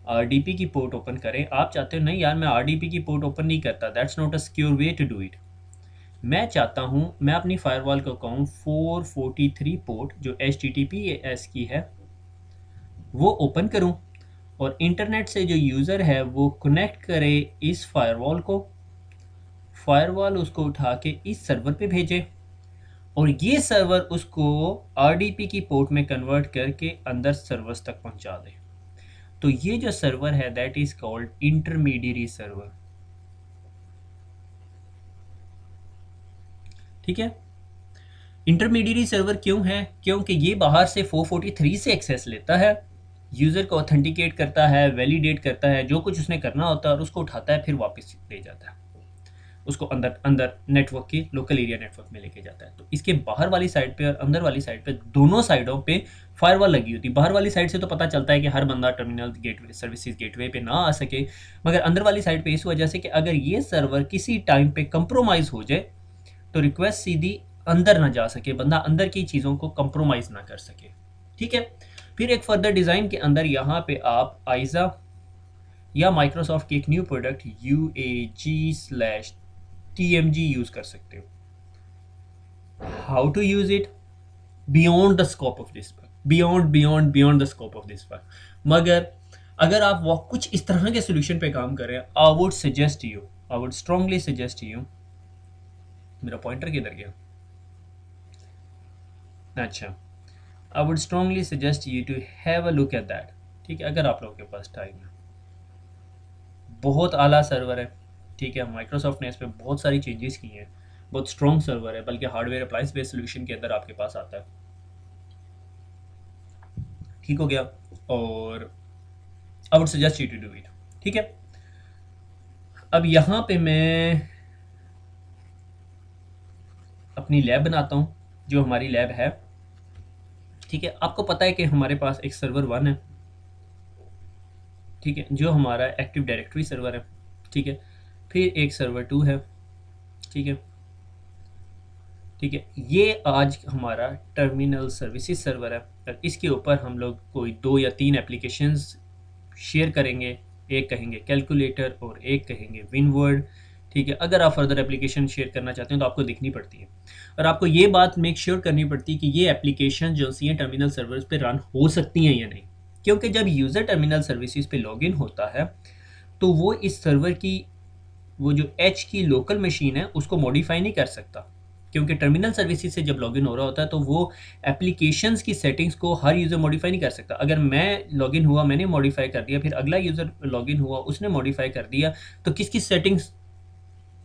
A: आरडीपी की पोर्ट ओपन करें, आप चाहते हो नहीं यार मैं आरडीपी की पोर्ट ओपन नहीं करता, that's not a secure way to do it. मैं चाहता हूँ मैं अपनी फायरवॉल को कहूँ 443 पोर्ट जो HTTPS की है वो ओपन करूँ, और इंटरनेट से जो यूज़र है वो कनेक्ट करे इस फायरवॉल को, फायरवॉल उसको उठा के इस सर्वर पे भेजे, और ये सर्वर उसको आरडीपी की पोर्ट में कन्वर्ट करके अंदर सर्वर्स तक पहुंचा दे। तो ये जो सर्वर है that is called intermediary server, ठीक है। इंटरमीडियरी सर्वर क्यों है, क्योंकि ये बाहर से 443 से एक्सेस लेता है, यूज़र को ऑथेंटिकेट करता है, वैलिडेट करता है, जो कुछ उसने करना होता है, और उसको उठाता है फिर वापस ले जाता है, उसको अंदर अंदर नेटवर्क के लोकल एरिया नेटवर्क में लेके जाता है। तो इसके बाहर वाली साइड पे और अंदर वाली साइड पे दोनों साइडों पे फायरवॉल लगी होती है। बाहर वाली साइड से तो पता चलता है कि हर बंदा टर्मिनल गेटवे सर्विसेज गेटवे पे ना आ सके, मगर अंदर वाली साइड पे इस वजह से कि अगर ये सर्वर किसी टाइम पे कंप्रोमाइज़ हो जाए तो रिक्वेस्ट सीधी अंदर ना जा सके, बंदा अंदर की चीज़ों को कंप्रोमाइज़ ना कर सके, ठीक है। फिर एक फर्दर डिज़ाइन के अंदर यहाँ पे आप आइज़ा या माइक्रोसॉफ्ट की एक न्यू प्रोडक्ट UAG/TMG यूज़ कर सकते हो। How to use it, beyond the scope of this work, beyond the scope of this work. मगर अगर आप वो कुछ इस तरह के सोल्यूशन पे काम करें, I would strongly suggest you, मेरा पॉइंटर किधर गया, अच्छा, I would strongly suggest you to have a look at that, ठीक है, अगर आप लोगों के पास टाइम है। बहुत आला सर्वर है, ठीक है, माइक्रोसॉफ्ट ने इस पर बहुत सारी चेंजेस की हैं, बहुत स्ट्रॉन्ग सर्वर है, बल्कि हार्डवेयर अप्लाइंस बेस्ड सोल्यूशन के अंदर आपके पास आता है, ठीक हो गया। और I would suggest you to do it, ठीक है। अब यहाँ पे मैं अपनी लैब बनाता हूँ, जो हमारी लैब है, ठीक है। आपको पता है कि हमारे पास एक सर्वर 1 है, ठीक है, जो हमारा एक्टिव डायरेक्टरी सर्वर है, ठीक है। फिर एक सर्वर 2 है, ठीक है, ठीक है। ये आज हमारा टर्मिनल सर्विसेज सर्वर है, और इसके ऊपर हम लोग कोई 2 या 3 एप्लीकेशंस शेयर करेंगे, एक कहेंगे कैलकुलेटर और एक कहेंगे विनवर्ड, ठीक है। अगर आप फर्दर एप्लीकेशन शेयर करना चाहते हैं तो आपको दिखनी पड़ती है, और आपको ये बात मेक श्योर करनी पड़ती है कि ये एप्लीकेशन जो सी हैं टर्मिनल सर्वर्स पे रन हो सकती हैं या नहीं, क्योंकि जब यूज़र टर्मिनल सर्विसेज पे लॉगिन होता है तो वो इस सर्वर की वो जो एच की लोकल मशीन है उसको मॉडिफाई नहीं कर सकता, क्योंकि टर्मिनल सर्विसेज से जब लॉगिन हो रहा होता है तो वो एप्लीकेशंस की सेटिंग्स को हर यूज़र मॉडिफाई नहीं कर सकता। अगर मैं लॉगिन हुआ मैंने मॉडिफाई कर दिया, फिर अगला यूज़र लॉगिन हुआ उसने मॉडिफाई कर दिया, तो किसकी सेटिंग्स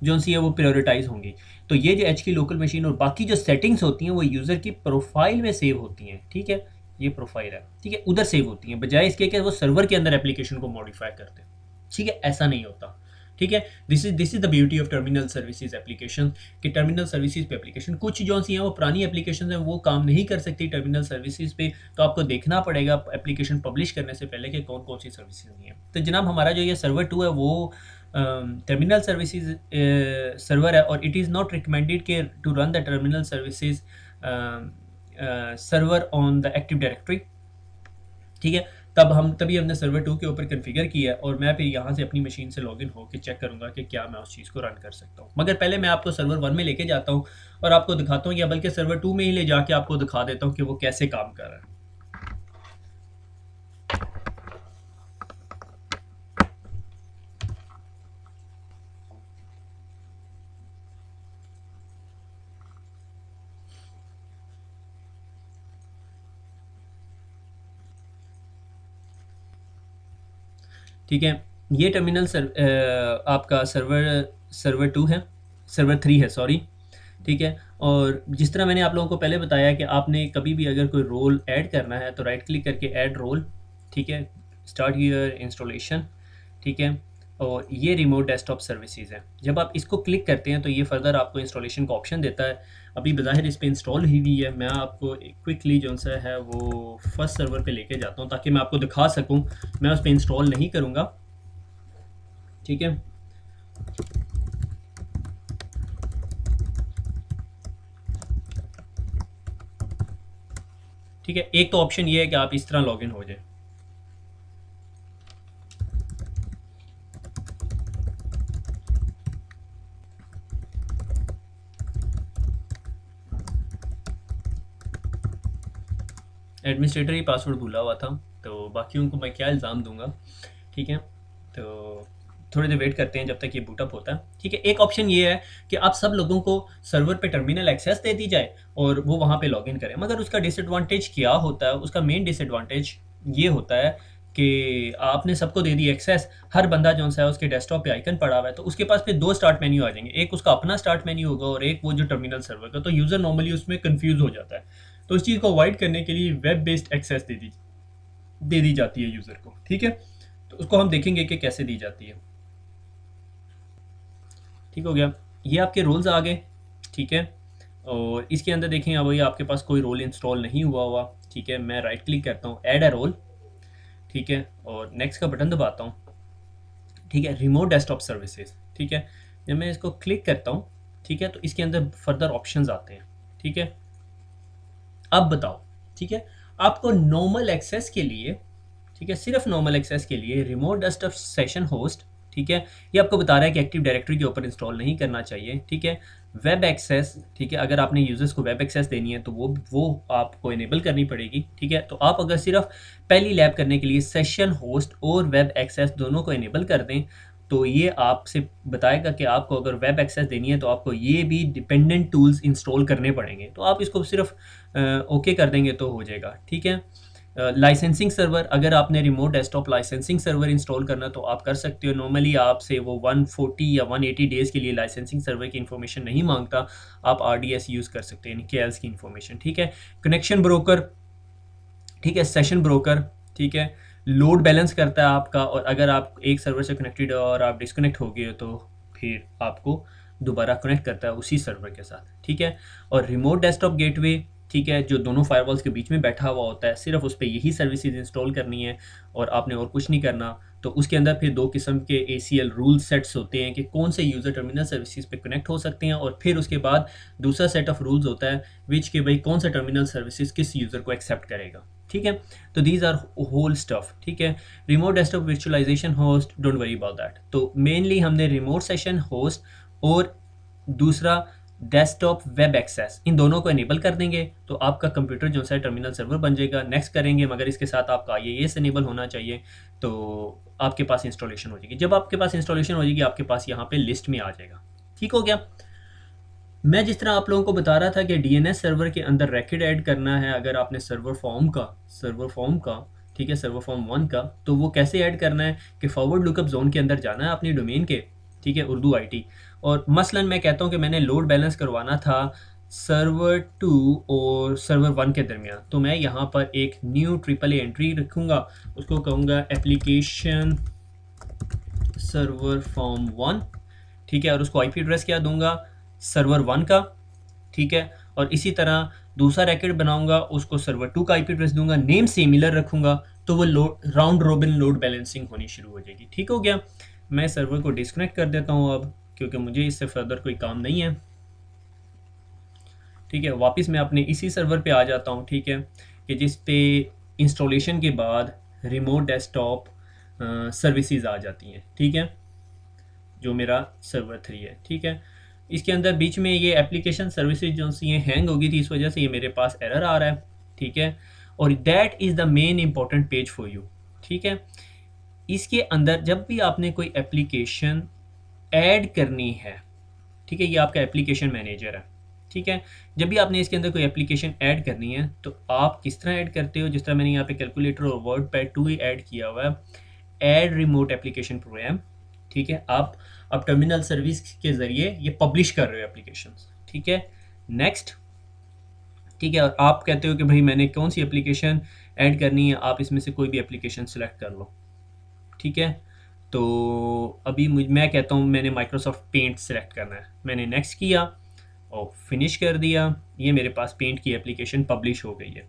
A: जो सी है वो प्रायोरिटाइज होंगी। तो ये जो एच की लोकल मशीन और बाकी जो सेटिंग्स होती हैं वो यूज़र की प्रोफाइल में सेव होती हैं, ठीक है, ये प्रोफाइल है, ठीक है, उधर सेव होती हैं, बजाय इसके कि वो सर्वर के अंदर एप्लीकेशन को मॉडिफाई करते हैं, ठीक है, ऐसा नहीं होता, ठीक है। This is the beauty of terminal services application, कि टर्मिनल सर्विसेज पे एप्लीकेशन कुछ जो सी हैं वो पुरानी एप्लीकेशन हैं वो काम नहीं कर सकती टर्मिनल सर्विसेज पे, तो आपको देखना पड़ेगा एप्लीकेशन पब्लिश करने से पहले कि कौन कौन सी सर्विसेज नहीं है। तो जनाब हमारा जो ये सर्वर 2 है वो टर्मिनल सर्विसेज सर्वर है, और इट इज़ नॉट रिकमेंडेड के to run the terminal services server on the active directory, ठीक है। तभी हमने सर्वर 2 के ऊपर कन्फिगर किया है, और मैं फिर यहाँ से अपनी मशीन से लॉगिन होकर चेक करूँगा कि क्या मैं उस चीज़ को रन कर सकता हूँ। मगर पहले मैं आपको सर्वर 1 में लेके जाता हूँ और आपको दिखाता हूँ, या बल्कि सर्वर 2 में ही ले जाके आपको दिखा देता हूँ कि वो कैसे काम कर रहा है। ठीक है, ये टर्मिनल आपका सर्वर सर्वर 2 है, सर्वर 3 है, सॉरी, ठीक है। और जिस तरह मैंने आप लोगों को पहले बताया कि आपने कभी भी अगर कोई रोल ऐड करना है तो राइट क्लिक करके ऐड रोल, ठीक है, स्टार्ट यूर इंस्टॉलेशन, ठीक है। और ये रिमोट डेस्कटॉप सर्विसेज है। जब आप इसको क्लिक करते हैं तो ये फर्दर आपको इंस्टॉलेशन का ऑप्शन देता है। अभी बज़ाहिर इस पे इंस्टॉल ही हुई है। मैं आपको क्विकली जो सा है वो फर्स्ट सर्वर पे लेके जाता हूँ ताकि मैं आपको दिखा सकूँ। मैं उस पर इंस्टॉल नहीं करूँगा, ठीक है। ठीक है, एक तो ऑप्शन ये है कि आप इस तरह लॉगिन हो जाए। एडमिनिस्ट्रेटर ही पासवर्ड भूला हुआ था, तो बाकियों को मैं क्या इल्ज़ाम दूंगा, ठीक है। तो थोड़ी देर वेट करते हैं जब तक ये बूटअप होता है, ठीक है। एक ऑप्शन ये है कि आप सब लोगों को सर्वर पे टर्मिनल एक्सेस दे दी जाए और वो वहाँ पे लॉगिन करें, मगर उसका डिसएडवांटेज क्या होता है? उसका मेन डिसएडवांटेज ये होता है कि आपने सबको दे दी एक्सेस, हर बंदा जो है उसके डेस्कटॉप पे आइकन पड़ा हुआ है, तो उसके पास फिर दो स्टार्ट मेन्यू आ जाएंगे, एक उसका अपना स्टार्ट मेन्यू होगा और एक वो जो टर्मिनल सर्वर का, तो यूज़र नॉर्मली उसमें कन्फ्यूज़ हो जाता है। तो इस चीज़ को अवॉइड करने के लिए वेब बेस्ड एक्सेस दे दी जाती है यूज़र को, ठीक है। तो उसको हम देखेंगे कि कैसे दी जाती है। ठीक हो गया, ये आपके रोल्स आ गए, ठीक है। और इसके अंदर देखें अब ये आपके पास कोई रोल इंस्टॉल नहीं हुआ हुआ, ठीक है। मैं राइट क्लिक करता हूँ, ऐड अ रोल, ठीक है, और नेक्स्ट का बटन दबाता हूँ, ठीक है। रिमोट डेस्कटॉप सर्विसेज, ठीक है। जब मैं इसको क्लिक करता हूँ, ठीक है, तो इसके अंदर फर्दर ऑप्शंस आते हैं, ठीक है। अब बताओ, ठीक है, आपको नॉर्मल एक्सेस के लिए, ठीक है, सिर्फ नॉर्मल एक्सेस के लिए रिमोट डेस्कटॉप सेशन होस्ट, ठीक है, ये आपको बता रहा है कि एक्टिव डायरेक्टरी के ऊपर इंस्टॉल नहीं करना चाहिए, ठीक है। वेब एक्सेस, ठीक है, अगर आपने यूजर्स को वेब एक्सेस देनी है तो वो आपको इनेबल करनी पड़ेगी, ठीक है। तो आप अगर सिर्फ पहली लैब करने के लिए सेशन होस्ट और वेब एक्सेस दोनों को इनेबल कर दें तो ये आपसे बताएगा कि आपको अगर वेब एक्सेस देनी है तो आपको ये भी डिपेंडेंट टूल्स इंस्टॉल करने पड़ेंगे, तो आप इसको सिर्फ ओके कर देंगे तो हो जाएगा, ठीक है। लाइसेंसिंग सर्वर, अगर आपने remote desktop licensing server install करना तो आप कर सकते हो। नॉर्मली आपसे वो 140 या 180 डेज़ के लिए लाइसेंसिंग सर्वर की इन्फॉर्मेशन नहीं मांगता, आप RDS यूज़ कर सकते हैं, यानी KLs की इन्फॉर्मेशन, ठीक है। कनेक्शन ब्रोकर, ठीक है, सेशन ब्रोकर, ठीक है, लोड बैलेंस करता है आपका, और अगर आप एक सर्वर से कनेक्टेड हो और आप डिस्कनेक्ट हो गए तो फिर आपको दोबारा कनेक्ट करता है उसी सर्वर के साथ, ठीक है। और रिमोट डेस्कटॉप गेटवे, ठीक है, जो दोनों फायरवॉल्स के बीच में बैठा हुआ होता है, सिर्फ उस पर यही सर्विसेज इंस्टॉल करनी है और आपने और कुछ नहीं करना। तो उसके अंदर फिर दो किस्म के ACL रूल सेट्स होते हैं कि कौन से यूज़र टर्मिनल सर्विसेज पे कनेक्ट हो सकते हैं, और फिर उसके बाद दूसरा सेट ऑफ रूल्स होता है विच के भाई कौन सा टर्मिनल सर्विसेज किस यूज़र को एक्सेप्ट करेगा, ठीक है। तो दीज आर होल स्टफ, ठीक है। Remote desktop virtualization host, don't worry about that. तो मेनली हमने रिमोट सेशन होस्ट और दूसरा डेस्कटॉप वेब एक्सेस, इन दोनों को इनेबल कर देंगे तो आपका कंप्यूटर जो है टर्मिनल सर्वर बन जाएगा। नेक्स्ट करेंगे, मगर इसके साथ आपका IIS इनेबल होना चाहिए, तो आपके पास इंस्टॉलेशन हो जाएगी। जब आपके पास इंस्टॉलेशन हो जाएगी आपके पास यहाँ पे लिस्ट में आ जाएगा, ठीक हो गया। मैं जिस तरह आप लोगों को बता रहा था कि DNS सर्वर के अंदर रैकेट ऐड करना है, अगर आपने सर्वर फॉर्म का, ठीक है, सर्वर फॉर्म 1 का, तो वो कैसे ऐड करना है कि फॉरवर्ड लुकअप जोन के अंदर जाना है अपनी डोमेन के, ठीक है, उर्दू IT। और मसलन मैं कहता हूँ कि मैंने लोड बैलेंस करवाना था सर्वर 2 और सर्वर 1 के दरमियान, तो मैं यहाँ पर एक न्यू AAA एंट्री रखूँगा, उसको कहूँगा एप्लीकेशन सर्वर फॉर्म 1, ठीक है, और उसको IP एड्रेस क्या दूंगा, सर्वर 1 का, ठीक है। और इसी तरह दूसरा रैकेट बनाऊंगा, उसको सर्वर 2 का IP एड्रेस दूंगा, नेम सिमिलर रखूंगा, तो वो राउंड रोबिन लोड बैलेंसिंग होनी शुरू हो जाएगी, ठीक हो गया। मैं सर्वर को डिस्कनेक्ट कर देता हूँ अब, क्योंकि मुझे इससे फर्दर कोई काम नहीं है, ठीक है। वापस मैं अपने इसी सर्वर पे आ जाता हूँ, ठीक है, कि जिस पे इंस्टॉलेशन के बाद रिमोट डेस्कटॉप सर्विसेज आ जाती हैं, ठीक है, जो मेरा सर्वर 3 है, ठीक है। इसके अंदर बीच में ये एप्लीकेशन सर्विसेज जो सी ये हैंग होगी थी, इस वजह से ये मेरे पास एरर आ रहा है, ठीक है। और that is the main important page for you, ठीक है। इसके अंदर जब भी आपने कोई एप्लीकेशन ऐड करनी है, ठीक है, ये आपका एप्लीकेशन मैनेजर है, ठीक है। जब भी आपने इसके अंदर कोई एप्लीकेशन ऐड करनी है तो आप किस तरह ऐड करते हो, जिस तरह मैंने यहाँ पे कैलकुलेटर और वर्डपैड 2 ही ऐड किया हुआ है, ऐड रिमोट एप्लीकेशन प्रोग्राम, ठीक है। आप अब टर्मिनल सर्विस के ज़रिए ये पब्लिश कर रहे हो एप्लीकेशंस, ठीक है, नेक्स्ट। ठीक है, और आप कहते हो कि भाई मैंने कौन सी एप्लीकेशन ऐड करनी है, आप इसमें से कोई भी एप्लीकेशन सेलेक्ट कर लो। ठीक है, तो अभी मैं कहता हूँ मैंने माइक्रोसॉफ्ट पेंट सेलेक्ट करना है, मैंने नेक्स्ट किया और फिनिश कर दिया। ये मेरे पास पेंट की एप्लीकेशन पब्लिश हो गई है।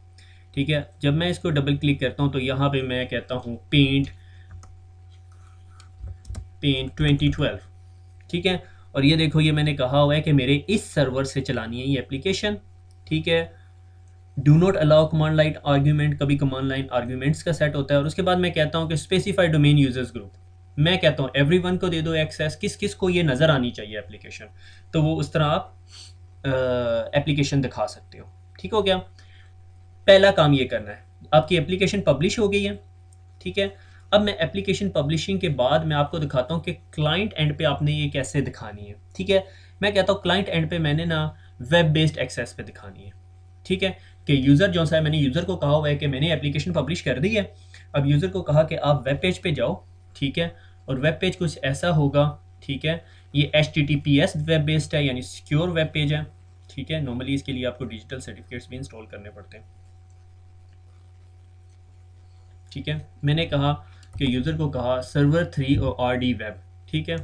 A: ठीक है, जब मैं इसको डबल क्लिक करता हूँ तो यहाँ पे मैं कहता हूँ पेंट पेंट 2012। ठीक है, और ये देखो, ये मैंने कहा हुआ है कि मेरे इस सर्वर से चलानी है ये एप्लीकेशन। ठीक है, do not allow command line argument, कभी कमांड लाइन आर्ग्यूमेंट्स का सेट होता है। और उसके बाद मैं कहता हूँ कि स्पेसिफाई डोमेन यूजर्स ग्रुप, मैं कहता हूँ एवरीवन को दे दो एक्सेस, किस किस को ये नज़र आनी चाहिए एप्लीकेशन, तो वो उस तरह आप एप्लीकेशन दिखा सकते हो। ठीक हो गया, पहला काम ये करना है, आपकी एप्लीकेशन पब्लिश हो गई है। ठीक है, अब मैं एप्लीकेशन पब्लिशिंग के बाद मैं आपको दिखाता हूँ कि क्लाइंट एंड पे आपने ये कैसे दिखानी है। ठीक है, मैं कहता हूँ क्लाइंट एंड पे मैंने ना वेब बेस्ड एक्सेस पे दिखानी है। ठीक है, कि यूज़र जो सा है, मैंने यूज़र को कहा हुआ है कि मैंने एप्लीकेशन पब्लिश कर दी है, अब यूज़र को कहा कि आप वेब पेज पे जाओ। ठीक है, और वेब पेज कुछ ऐसा होगा। ठीक है, ये HTTPS वेब बेस्ड है, यानी सिक्योर वेब पेज है। ठीक है, नॉर्मली इसके लिए आपको डिजिटल सर्टिफिकेट्स भी इंस्टॉल करने पड़ते हैं। ठीक है, मैंने कहा कि यूज़र को कहा सर्वर 3 और RD वेब। ठीक है,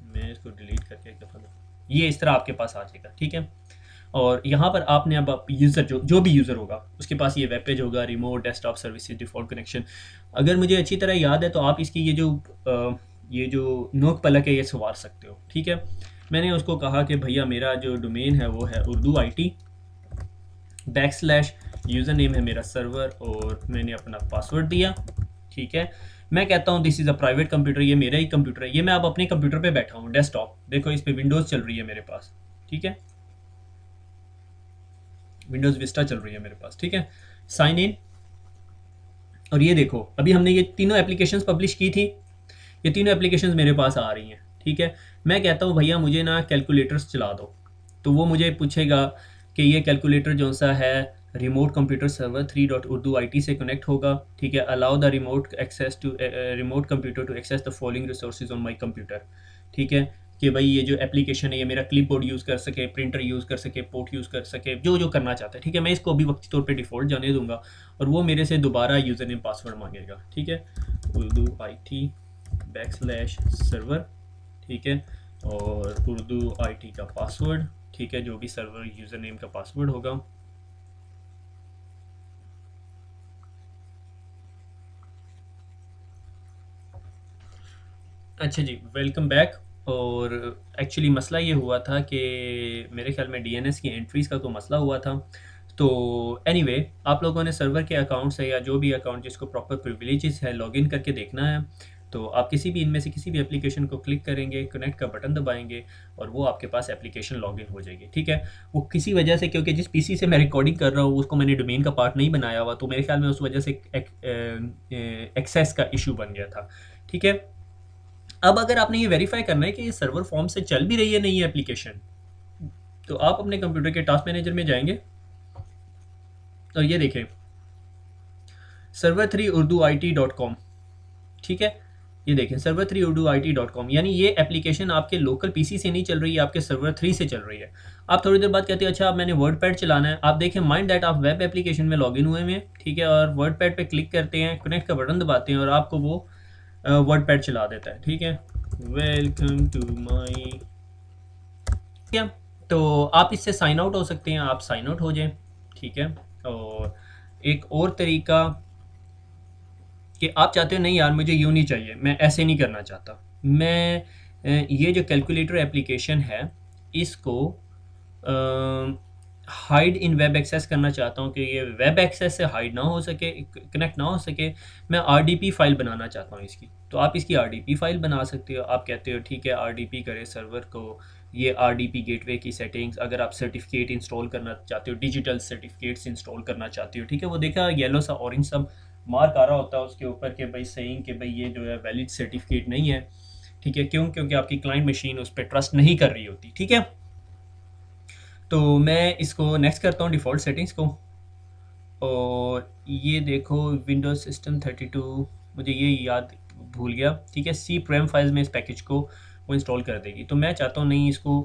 A: मैं इसको डिलीट करके एक दफ़ा, ये इस तरह आपके पास आ जाएगा। ठीक है, और यहाँ पर आपने अब आप यूज़र जो भी यूज़र होगा उसके पास ये वेब पेज होगा, remote desktop services default connection. अगर मुझे अच्छी तरह याद है तो आप इसकी ये जो नोक पलक है ये संवार सकते हो। ठीक है, मैंने उसको कहा कि भैया मेरा जो डोमेन है वो है उर्दू IT / यूज़र नेम है मेरा सर्वर, और मैंने अपना पासवर्ड दिया। ठीक है, मैं कहता हूँ this is a private computer, ये मेरा ही कंप्यूटर है, ये मैं अब अपने कंप्यूटर पे बैठा हूँ डेस्कटॉप, देखो इस पे विंडोज़ चल रही है मेरे पास। ठीक है, विंडोज़ विस्टा चल रही है मेरे पास। ठीक है, साइन इन, और ये देखो अभी हमने ये तीनों एप्लीकेशंस पब्लिश की थी, ये तीनों एप्लीकेशंस मेरे पास आ रही हैं। ठीक है, मैं कहता हूँ भैया मुझे ना कैलकुलेटर्स चला दो, तो वो मुझे पूछेगा कि ये कैलकुलेटर जो सा है रिमोट कंप्यूटर सर्वर 3.urdu.it से कनेक्ट होगा। ठीक है, allow the remote computer to access the following resources on my computer. ठीक है, कि भाई ये जो एप्लीकेशन है ये मेरा क्लिप बोर्ड यूज़ कर सके, प्रिंटर यूज़ कर सके, पोर्ट यूज़ कर सके, जो जो करना चाहता है। ठीक है, मैं इसको अभी वक्ती तौर पे डिफ़ॉल्ट जाने दूंगा, और वो मेरे से दोबारा यूज़र नेम पासवर्ड मांगेगा। ठीक है, urdu.it / server। ठीक है, और urdu.it का पासवर्ड। ठीक है, जो भी सर्वर यूज़र नेम का पासवर्ड होगा। अच्छा जी, वेलकम बैक। और एक्चुअली मसला ये हुआ था कि मेरे ख्याल में DNS की एंट्रीज़ का कोई मसला हुआ था। तो एनीवे आप लोगों ने सर्वर के अकाउंट से या जो भी अकाउंट जिसको प्रॉपर प्रिविलेजेस है लॉगिन करके देखना है। तो आप किसी भी इनमें से किसी भी एप्लीकेशन को क्लिक करेंगे, कनेक्ट का बटन दबाएंगे, और वो आपके पास एप्लीकेशन लॉगिन हो जाएगी। ठीक है, वो किसी वजह से, क्योंकि जिस PC से मैं रिकॉर्डिंग कर रहा हूँ उसको मैंने डोमेन का पार्ट नहीं बनाया हुआ, तो मेरे ख्याल में उस वजह से एक्सेस का इशू बन गया था। ठीक है, अब अगर आपने ये वेरीफाई करना है कि ये सर्वर फॉर्म से चल भी रही है नहीं है एप्लीकेशन, तो आप अपने कंप्यूटर के टास्क मैनेजर में जाएंगे और ये देखें server3urdu.it.com। ठीक है, ये देखें server3urdu.it.com, यानी ये एप्लीकेशन आपके लोकल PC से नहीं चल रही है, आपके सर्वर 3 से चल रही है। आप थोड़ी देर बाद कहते हैं अच्छा अब मैंने वर्डपैड चलाना है, आप देखें माइंड दैट आप वेब एप्लीकेशन में लॉगिन हुए हैं। ठीक है, और वर्डपैड पे क्लिक करते हैं, कनेक्ट का बटन दबाते हैं, और आपको वो वर्डपैड चला देता है। ठीक है, वेलकम टू माई। ठीक है, तो आप इससे साइन आउट हो सकते हैं, आप साइन आउट हो जाएं। ठीक है, और एक और तरीका कि आप चाहते हो नहीं यार मुझे यूँ नहीं चाहिए, मैं ऐसे नहीं करना चाहता, मैं ये जो कैलकुलेटर एप्लीकेशन है इसको हाइड इन वेब एक्सेस करना चाहता हूँ, कि ये वेब एक्सेस से हाइड ना हो सके, कनेक्ट ना हो सके, मैं RDP फाइल बनाना चाहता हूँ इसकी। तो आप इसकी RDP फाइल बना सकते हो। आप कहते हो ठीक है RDP करे सर्वर को, ये RDP गेटवे की सेटिंग्स, अगर आप सर्टिफिकेट इंस्टॉल करना चाहते हो, डिजिटल सर्टिफिकेट्स इंस्टॉल करना चाहते हो। ठीक है, वो देखा येलो सा ऑरेंज सा मार्क आ रहा होता है उसके ऊपर कि भाई सही कि भाई ये जो है वैलिड सर्टिफिकेट नहीं है। ठीक है, क्यों? क्योंकि आपकी क्लाइंट मशीन उस पर ट्रस्ट नहीं कर रही होती। ठीक है, तो मैं इसको नेक्स्ट करता हूँ डिफ़ॉल्ट सेटिंग्स को, और ये देखो विंडोज़ सिस्टम 32, मुझे ये याद भूल गया। ठीक है, सी प्रेम फाइल्स में इस पैकेज को वो इंस्टॉल कर देगी, तो मैं चाहता हूँ नहीं इसको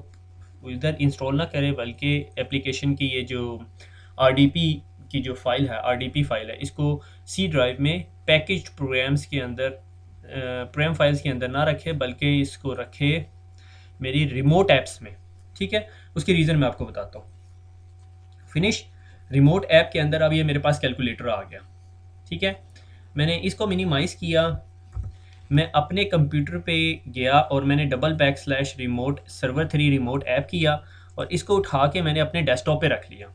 A: इधर इंस्टॉल ना करें, बल्कि एप्लीकेशन की ये जो आरडीपी की जो फाइल है, आरडीपी फाइल है, इसको सी ड्राइव में पैकेज्ड प्रोग्राम्स के अंदर, प्रोग्राम फाइल्स के अंदर ना रखे, बल्कि इसको रखे मेरी रिमोट ऐप्स में। ठीक है, उसकी रीज़न मैं आपको बताता हूँ। फिनिश रिमोट ऐप के अंदर अब ये मेरे पास कैलकुलेटर आ गया। ठीक है, मैंने इसको मिनिमाइज़ किया, मैं अपने कंप्यूटर पे गया और मैंने /रिमोट सर्वर 3 रिमोट ऐप किया और इसको उठा के मैंने अपने डेस्कटॉप पे रख लिया।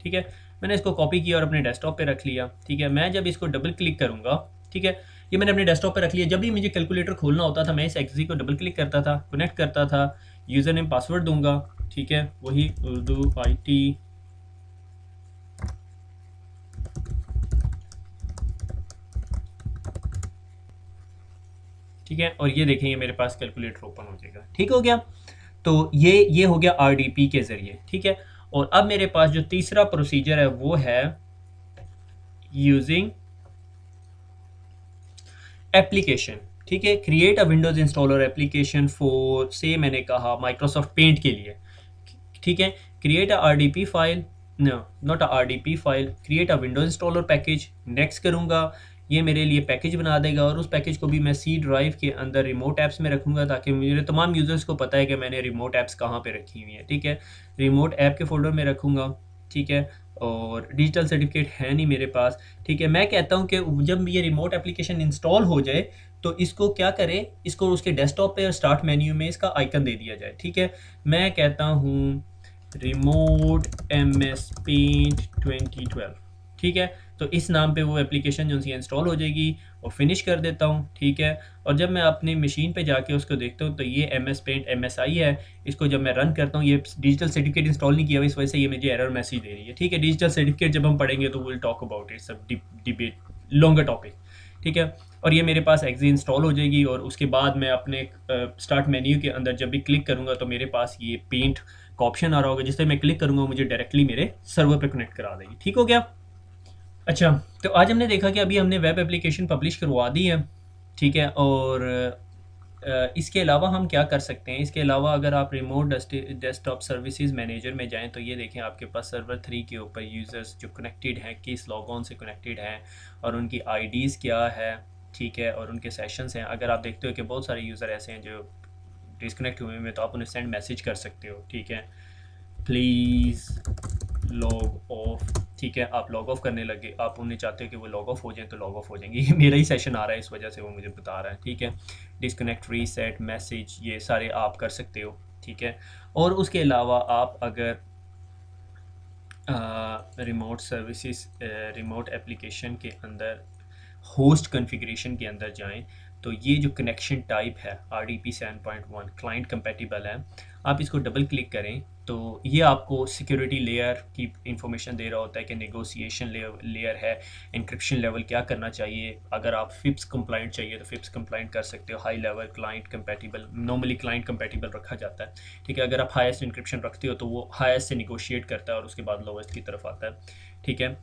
A: ठीक है, मैंने इसको कॉपी किया और अपने डेस्कटॉप पे रख लिया। ठीक है, मैं जब इसको डबल क्लिक करूँगा, ठीक है, ये मैंने अपने डेस्कटॉप पे रख लिया। जब भी मुझे कैलकुलेटर खोलना होता था, मैं इस एक्सी को डबल क्लिक करता था, कनेक्ट करता था, यूज़र नेम पासवर्ड दूंगा। ठीक है, वही उर्दू IT। ठीक है, और ये देखें, ये मेरे पास कैलकुलेटर ओपन हो जाएगा। ठीक हो गया, तो ये हो गया आरडीपी के ज़रिए। ठीक है, और अब मेरे पास जो तीसरा प्रोसीजर है वो है यूजिंग एप्लीकेशन। ठीक है, create a Windows installer application for, से मैंने कहा माइक्रोसॉफ्ट पेंट के लिए। ठीक है, create a RDP file, no not a RDP file, create a Windows installer package. Next करूँगा, ये मेरे लिए पैकेज बना देगा और उस पैकेज को भी मैं सी ड्राइव के अंदर रिमोट ऐप्स में रखूँगा, ताकि मेरे तमाम यूज़र्स को पता है कि मैंने रिमोट ऐप्स कहाँ पे रखी हुई हैं। ठीक है, रिमोट ऐप के फोल्डर में रखूँगा। ठीक है, और डिजिटल सर्टिफिकेट है नहीं मेरे पास। ठीक है, मैं कहता हूँ कि जब ये रिमोट एप्लीकेशन इंस्टॉल हो जाए तो इसको क्या करें, इसको उसके डेस्कटॉप पे और स्टार्ट मेन्यू में इसका आइकन दे दिया जाए। ठीक है, मैं कहता हूँ रिमोट MS पेंट 2012। ठीक है, तो इस नाम पे वो एप्लीकेशन जो सी इंस्टॉल हो जाएगी और फिनिश कर देता हूँ। ठीक है, और जब मैं अपनी मशीन पे जाके उसको देखता हूँ तो ये MS पेंट MSI है। इसको जब मैं रन करता हूँ, ये डिजिटल सर्टिफिकेट इंस्टॉल नहीं किया हुआ, इस वजह से ये मुझे एरर मैसेज दे रही है। ठीक है, डिजिटल सर्टिफिकेट जब हम पढ़ेंगे तो विल टॉक अबाउट इट, सब डिबेट लॉन्गर टॉपिक। ठीक है, और ये मेरे पास एक्जी इंस्टॉल हो जाएगी और उसके बाद मैं अपने स्टार्ट मेन्यू के अंदर जब भी क्लिक करूँगा तो मेरे पास ये पेंट का ऑप्शन आ रहा होगा, जिससे मैं क्लिक करूँगा मुझे डायरेक्टली मेरे सर्वर पे कनेक्ट करा देगी। ठीक हो गया। अच्छा, तो आज हमने देखा कि अभी हमने वेब एप्लीकेशन पब्लिश करवा दी है। ठीक है, और इसके अलावा हम क्या कर सकते हैं, इसके अलावा अगर आप रिमोट डेस्कटॉप सर्विसेज मैनेजर में जाएं तो ये देखें आपके पास सर्वर 3 के ऊपर यूज़र्स जो कनेक्टेड हैं, किस लॉग ऑन से कनेक्टेड हैं और उनकी आईडीज़ क्या है। ठीक है, और उनके सेशंस हैं। अगर आप देखते हो कि बहुत सारे यूज़र ऐसे हैं जो डिस्कनेक्ट हुए हैं, तो आप उन्हें सेंड मैसेज कर सकते हो। ठीक है, प्लीज़ लॉग ऑफ। ठीक है, आप लॉग ऑफ करने लगे, आप उन्हें चाहते हो कि वो लॉग ऑफ हो जाए तो लॉग ऑफ हो जाएंगे। ये मेरा ही सेशन आ रहा है, इस वजह से वो मुझे बता रहा है। ठीक है, डिस्कनेक्ट, रीसेट, मैसेज, ये सारे आप कर सकते हो। ठीक है, और उसके अलावा आप अगर रिमोट सर्विसेज, रिमोट एप्लीकेशन के अंदर होस्ट कॉन्फ़िगरेशन के अंदर जाएं तो ये जो कनेक्शन टाइप है RDP 7.1 क्लाइंट कंपैटिबल है, आप इसको डबल क्लिक करें तो ये आपको सिक्योरिटी लेयर की इंफॉर्मेशन दे रहा होता है कि नेगोशिएशन लेयर है, इंक्रिप्शन लेवल क्या करना चाहिए। अगर आप FIPS कंप्लाइंट चाहिए तो FIPS कंप्लाइंट कर सकते हो। High level client compatible, normally client compatible रखा जाता है। ठीक है, अगर आप हाईएस्ट इंक्रिप्शन रखते हो तो वो हाईएस्ट से निगोशिएट करता है और उसके बाद लोवेस्ट की तरफ आता है। ठीक है,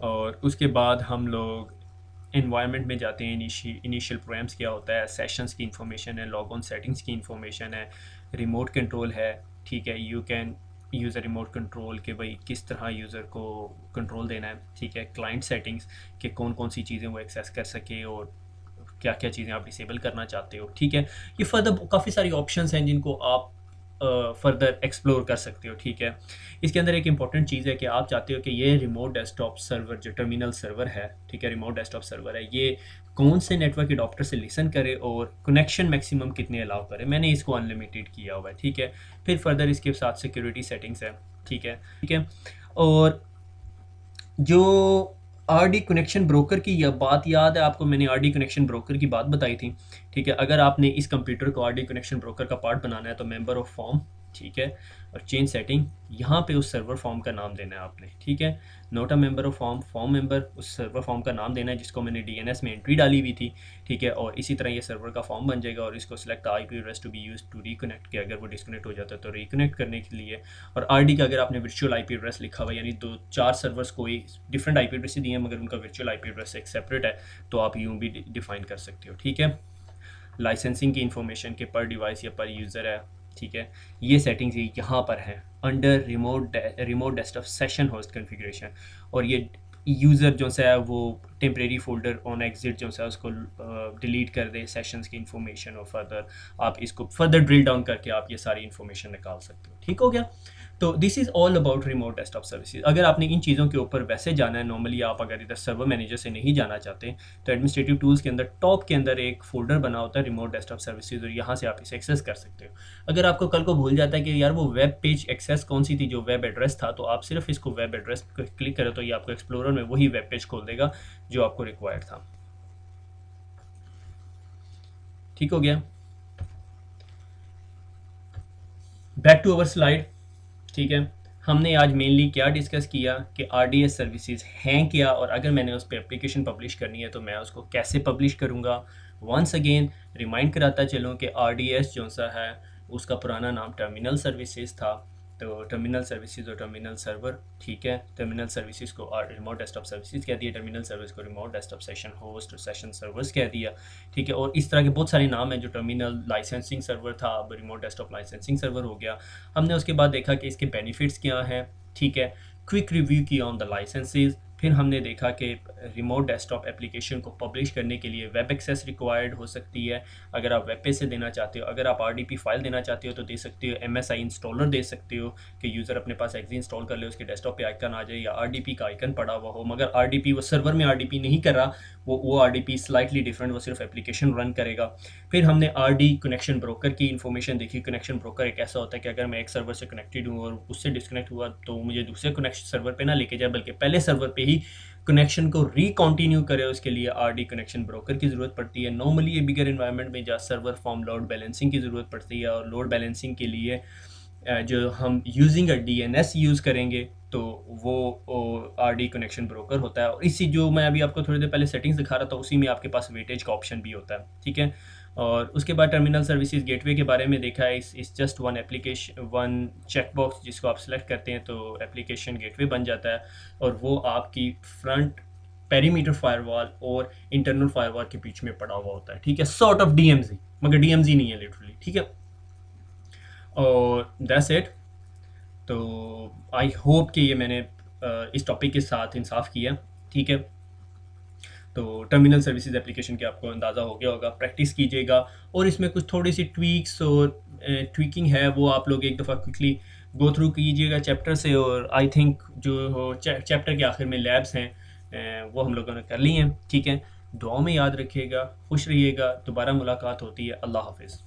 A: और उसके बाद हम लोग इन्वायरमेंट में जाते हैं। इनिशियल प्रोग्राम्स क्या होता है, सेशंस की इंफॉर्मेशन है, लॉग ऑन सेटिंग्स की इंफॉर्मेशन है, रिमोट कंट्रोल है। ठीक है, you can use a remote control कि भाई किस तरह यूज़र को कंट्रोल देना है। ठीक है, क्लाइंट सेटिंग्स कि कौन कौन सी चीज़ें वो एक्सेस कर सके और क्या क्या चीज़ें आप डिसेबल करना चाहते हो। ठीक है, ये फर्दर काफ़ी सारी ऑप्शंस हैं जिनको आप फर्दर एक्सप्लोर कर सकते हो। ठीक है, इसके अंदर एक इंपॉर्टेंट चीज़ है कि आप चाहते हो कि ये रिमोट डेस्कटॉप सर्वर जो टर्मिनल सर्वर है, ठीक है, रिमोट डेस्कटॉप सर्वर है, ये कौन से नेटवर्क एडॉप्टर से लिसन करे और कनेक्शन मैक्सिमम कितने अलाउ करे। मैंने इसको अनलिमिटेड किया हुआ है। ठीक है, फिर फर्दर इसके साथ सिक्योरिटी सेटिंग्स है। ठीक है, ठीक है, और जो RD कनेक्शन ब्रोकर की यह बात याद है आपको, मैंने RD कनेक्शन ब्रोकर की बात बताई थी। ठीक है, अगर आपने इस कंप्यूटर को RD कनेक्शन ब्रोकर का पार्ट बनाना है तो मेंबर ऑफ फॉर्म, ठीक है, और चेंज सेटिंग, यहाँ पे उस सर्वर फॉर्म का नाम देना है आपने। ठीक है, note a member of form, form member, उस सर्वर फॉर्म का नाम देना है जिसको मैंने DNS में एंट्री डाली हुई थी। ठीक है, और इसी तरह ये सर्वर का फॉर्म बन जाएगा और इसको select IP address to be use to reconnect के, अगर वो डिस्कनेक्ट हो जाता है तो रिकनेक्ट करने के लिए। और RD का अगर आपने वर्चुअल IP एड्रेस लिखा हुआ है, यानी 2-4 सर्वर्स कोई डिफरेंट IP एड्रेस दिए हैं मगर उनका वर्चुअल IP एड्रेस एक सेपरेट है, तो आप यूँ भी डिफाइन कर सकते हो। ठीक है, लाइसेंसिंग की इंफॉर्मेशन के पर डिवाइस या पर यूज़र है, ठीक है, ये सेटिंग्स यहाँ पर हैं under remote desktop session host configuration. और ये यूज़र जो सा है वो टेम्परेरी फोल्डर ऑन एग्जिट जो सा उसको डिलीट कर दे सेशंस की इंफॉर्मेशन, और फर्दर आप इसको फर्दर ड्रिल डाउन करके आप ये सारी इन्फॉर्मेशन निकाल सकते हो। ठीक हो गया। तो this is all about remote desktop services. अगर आपने इन चीज़ों के ऊपर वैसे जाना है, नॉर्मली आप अगर इधर सर्वर मैनेजर से नहीं जाना चाहते, तो एडमिनिस्ट्रेटिव टूल्स के अंदर टॉप के अंदर एक फोल्डर बना होता है रिमोट डेस्कटॉप सर्विसेज, और यहाँ से आप इसे एक्सेस कर सकते हो। अगर आपको कल को भूल जाता है कि यार वो वेब पेज एक्सेस कौन सी थी, जो वेब एड्रेस था, तो आप सिर्फ इसको वेब एड्रेस पर क्लिक करें तो ये आपको एक्सप्लोरर में वही वेब पेज खोल देगा जो आपको रिक्वायर्ड था। ठीक हो गया। Back to our slide. ठीक है, हमने आज मेनली क्या डिस्कस किया कि आरडीएस सर्विसेज हैं क्या, और अगर मैंने उस पर एप्लीकेशन पब्लिश करनी है तो मैं उसको कैसे पब्लिश करूँगा। वंस अगेन रिमाइंड कराता चलूँ कि आरडीएस जो सा है उसका पुराना नाम टर्मिनल सर्विसेज था। तो टर्मिनल सर्विसेज और टर्मिनल सर्वर, ठीक है, टर्मिनल सर्विसेज को रिमोट डेस्कटॉप सर्विसेज कह दिया, टर्मिनल सर्विस को रिमोट डेस्कटॉप सेशन होस्ट और सेशन सर्वर्स कह दिया। ठीक है, और इस तरह के बहुत सारे नाम हैं। जो टर्मिनल लाइसेंसिंग सर्वर था अब रिमोट डेस्कटॉप लाइसेंसिंग सर्वर हो गया। हमने उसके बाद देखा कि इसके बेनिफिट्स क्या हैं। ठीक है, क्विक रिव्यू किया ऑन द लाइसेंसेज। फिर हमने देखा कि रिमोट डेस्कटॉप एप्लीकेशन को पब्लिश करने के लिए वेब एक्सेस रिक्वायर्ड हो सकती है। अगर आप वेब पेज से देना चाहते हो, अगर आप आरडीपी फाइल देना चाहते हो तो दे सकते हो। एमएसआई इंस्टॉलर दे सकते हो कि यूज़र अपने पास एक्जी इंस्टॉल कर ले, उसके डेस्कटॉप पे आइकन आ जाए या आरडीपी का आइकन पड़ा हुआ हो, मगर आरडीपी वो सर्वर में आरडीपी नहीं कर रहा, वो आरडीपी स्लाइटली डिफरेंट, वो सिर्फ एप्लीकेशन रन करेगा। फिर हमने आरडी कनेक्शन ब्रोकर की इन्फॉर्मेशन देखी। कनेक्शन ब्रोकर एक ऐसा होता है कि अगर मैं एक सर्वर से कनेक्टेड हूँ और उससे डिस्कनेक्ट हुआ तो मुझे दूसरे कनेक्शन सर्वर पे ना लेके जाए, बल्कि पहले सर्वर पे ही कनेक्शन को रिकॉन्टिन्यू करे, उसके लिए आरडी कनेक्शन ब्रोकर की ज़रूरत पड़ती है। नॉर्मली ये बिगर इन्वायरमेंट में जहाँ सर्वर फॉर्म लोड बैलेंसिंग की ज़रूरत पड़ती है, और लोड बैलेंसिंग के लिए जो हम यूजिंग अ डीएनएस यूज़ करेंगे तो वो आरडी कनेक्शन ब्रोकर होता है। और इसी जो मैं अभी आपको थोड़ी देर पहले सेटिंग्स दिखा रहा था उसी में आपके पास वेटेज का ऑप्शन भी होता है। ठीक है, और उसके बाद टर्मिनल सर्विसेज गेटवे के बारे में देखा है। इस just one application one checkbox जिसको आप सेलेक्ट करते हैं तो एप्लीकेशन गेटवे बन जाता है, और वो आपकी फ्रंट पेरीमीटर फायरवॉल और इंटरनल फायरवॉल के बीच में पड़ा हुआ होता है। ठीक है, सॉर्ट ऑफ डीएमजी, मगर डीएमजी नहीं है लिटरली। ठीक है, और दैट्स इट। तो आई होप कि ये मैंने इस टॉपिक के साथ इंसाफ किया। ठीक है, तो टर्मिनल सर्विसेज एप्लीकेशन के आपको अंदाज़ा हो गया होगा, प्रैक्टिस कीजिएगा, और इसमें कुछ थोड़ी सी ट्वीक्स और ट्वीकिंग है वो आप लोग एक दफ़ा क्विकली गो थ्रू कीजिएगा चैप्टर से। और आई थिंक जो चैप्टर के आखिर में लैब्स हैं वो हम लोगों ने कर ली हैं। ठीक है, दुआ में याद रखिएगा, खुश रहिएगा, दोबारा मुलाकात होती है। अल्लाह हाफिज़।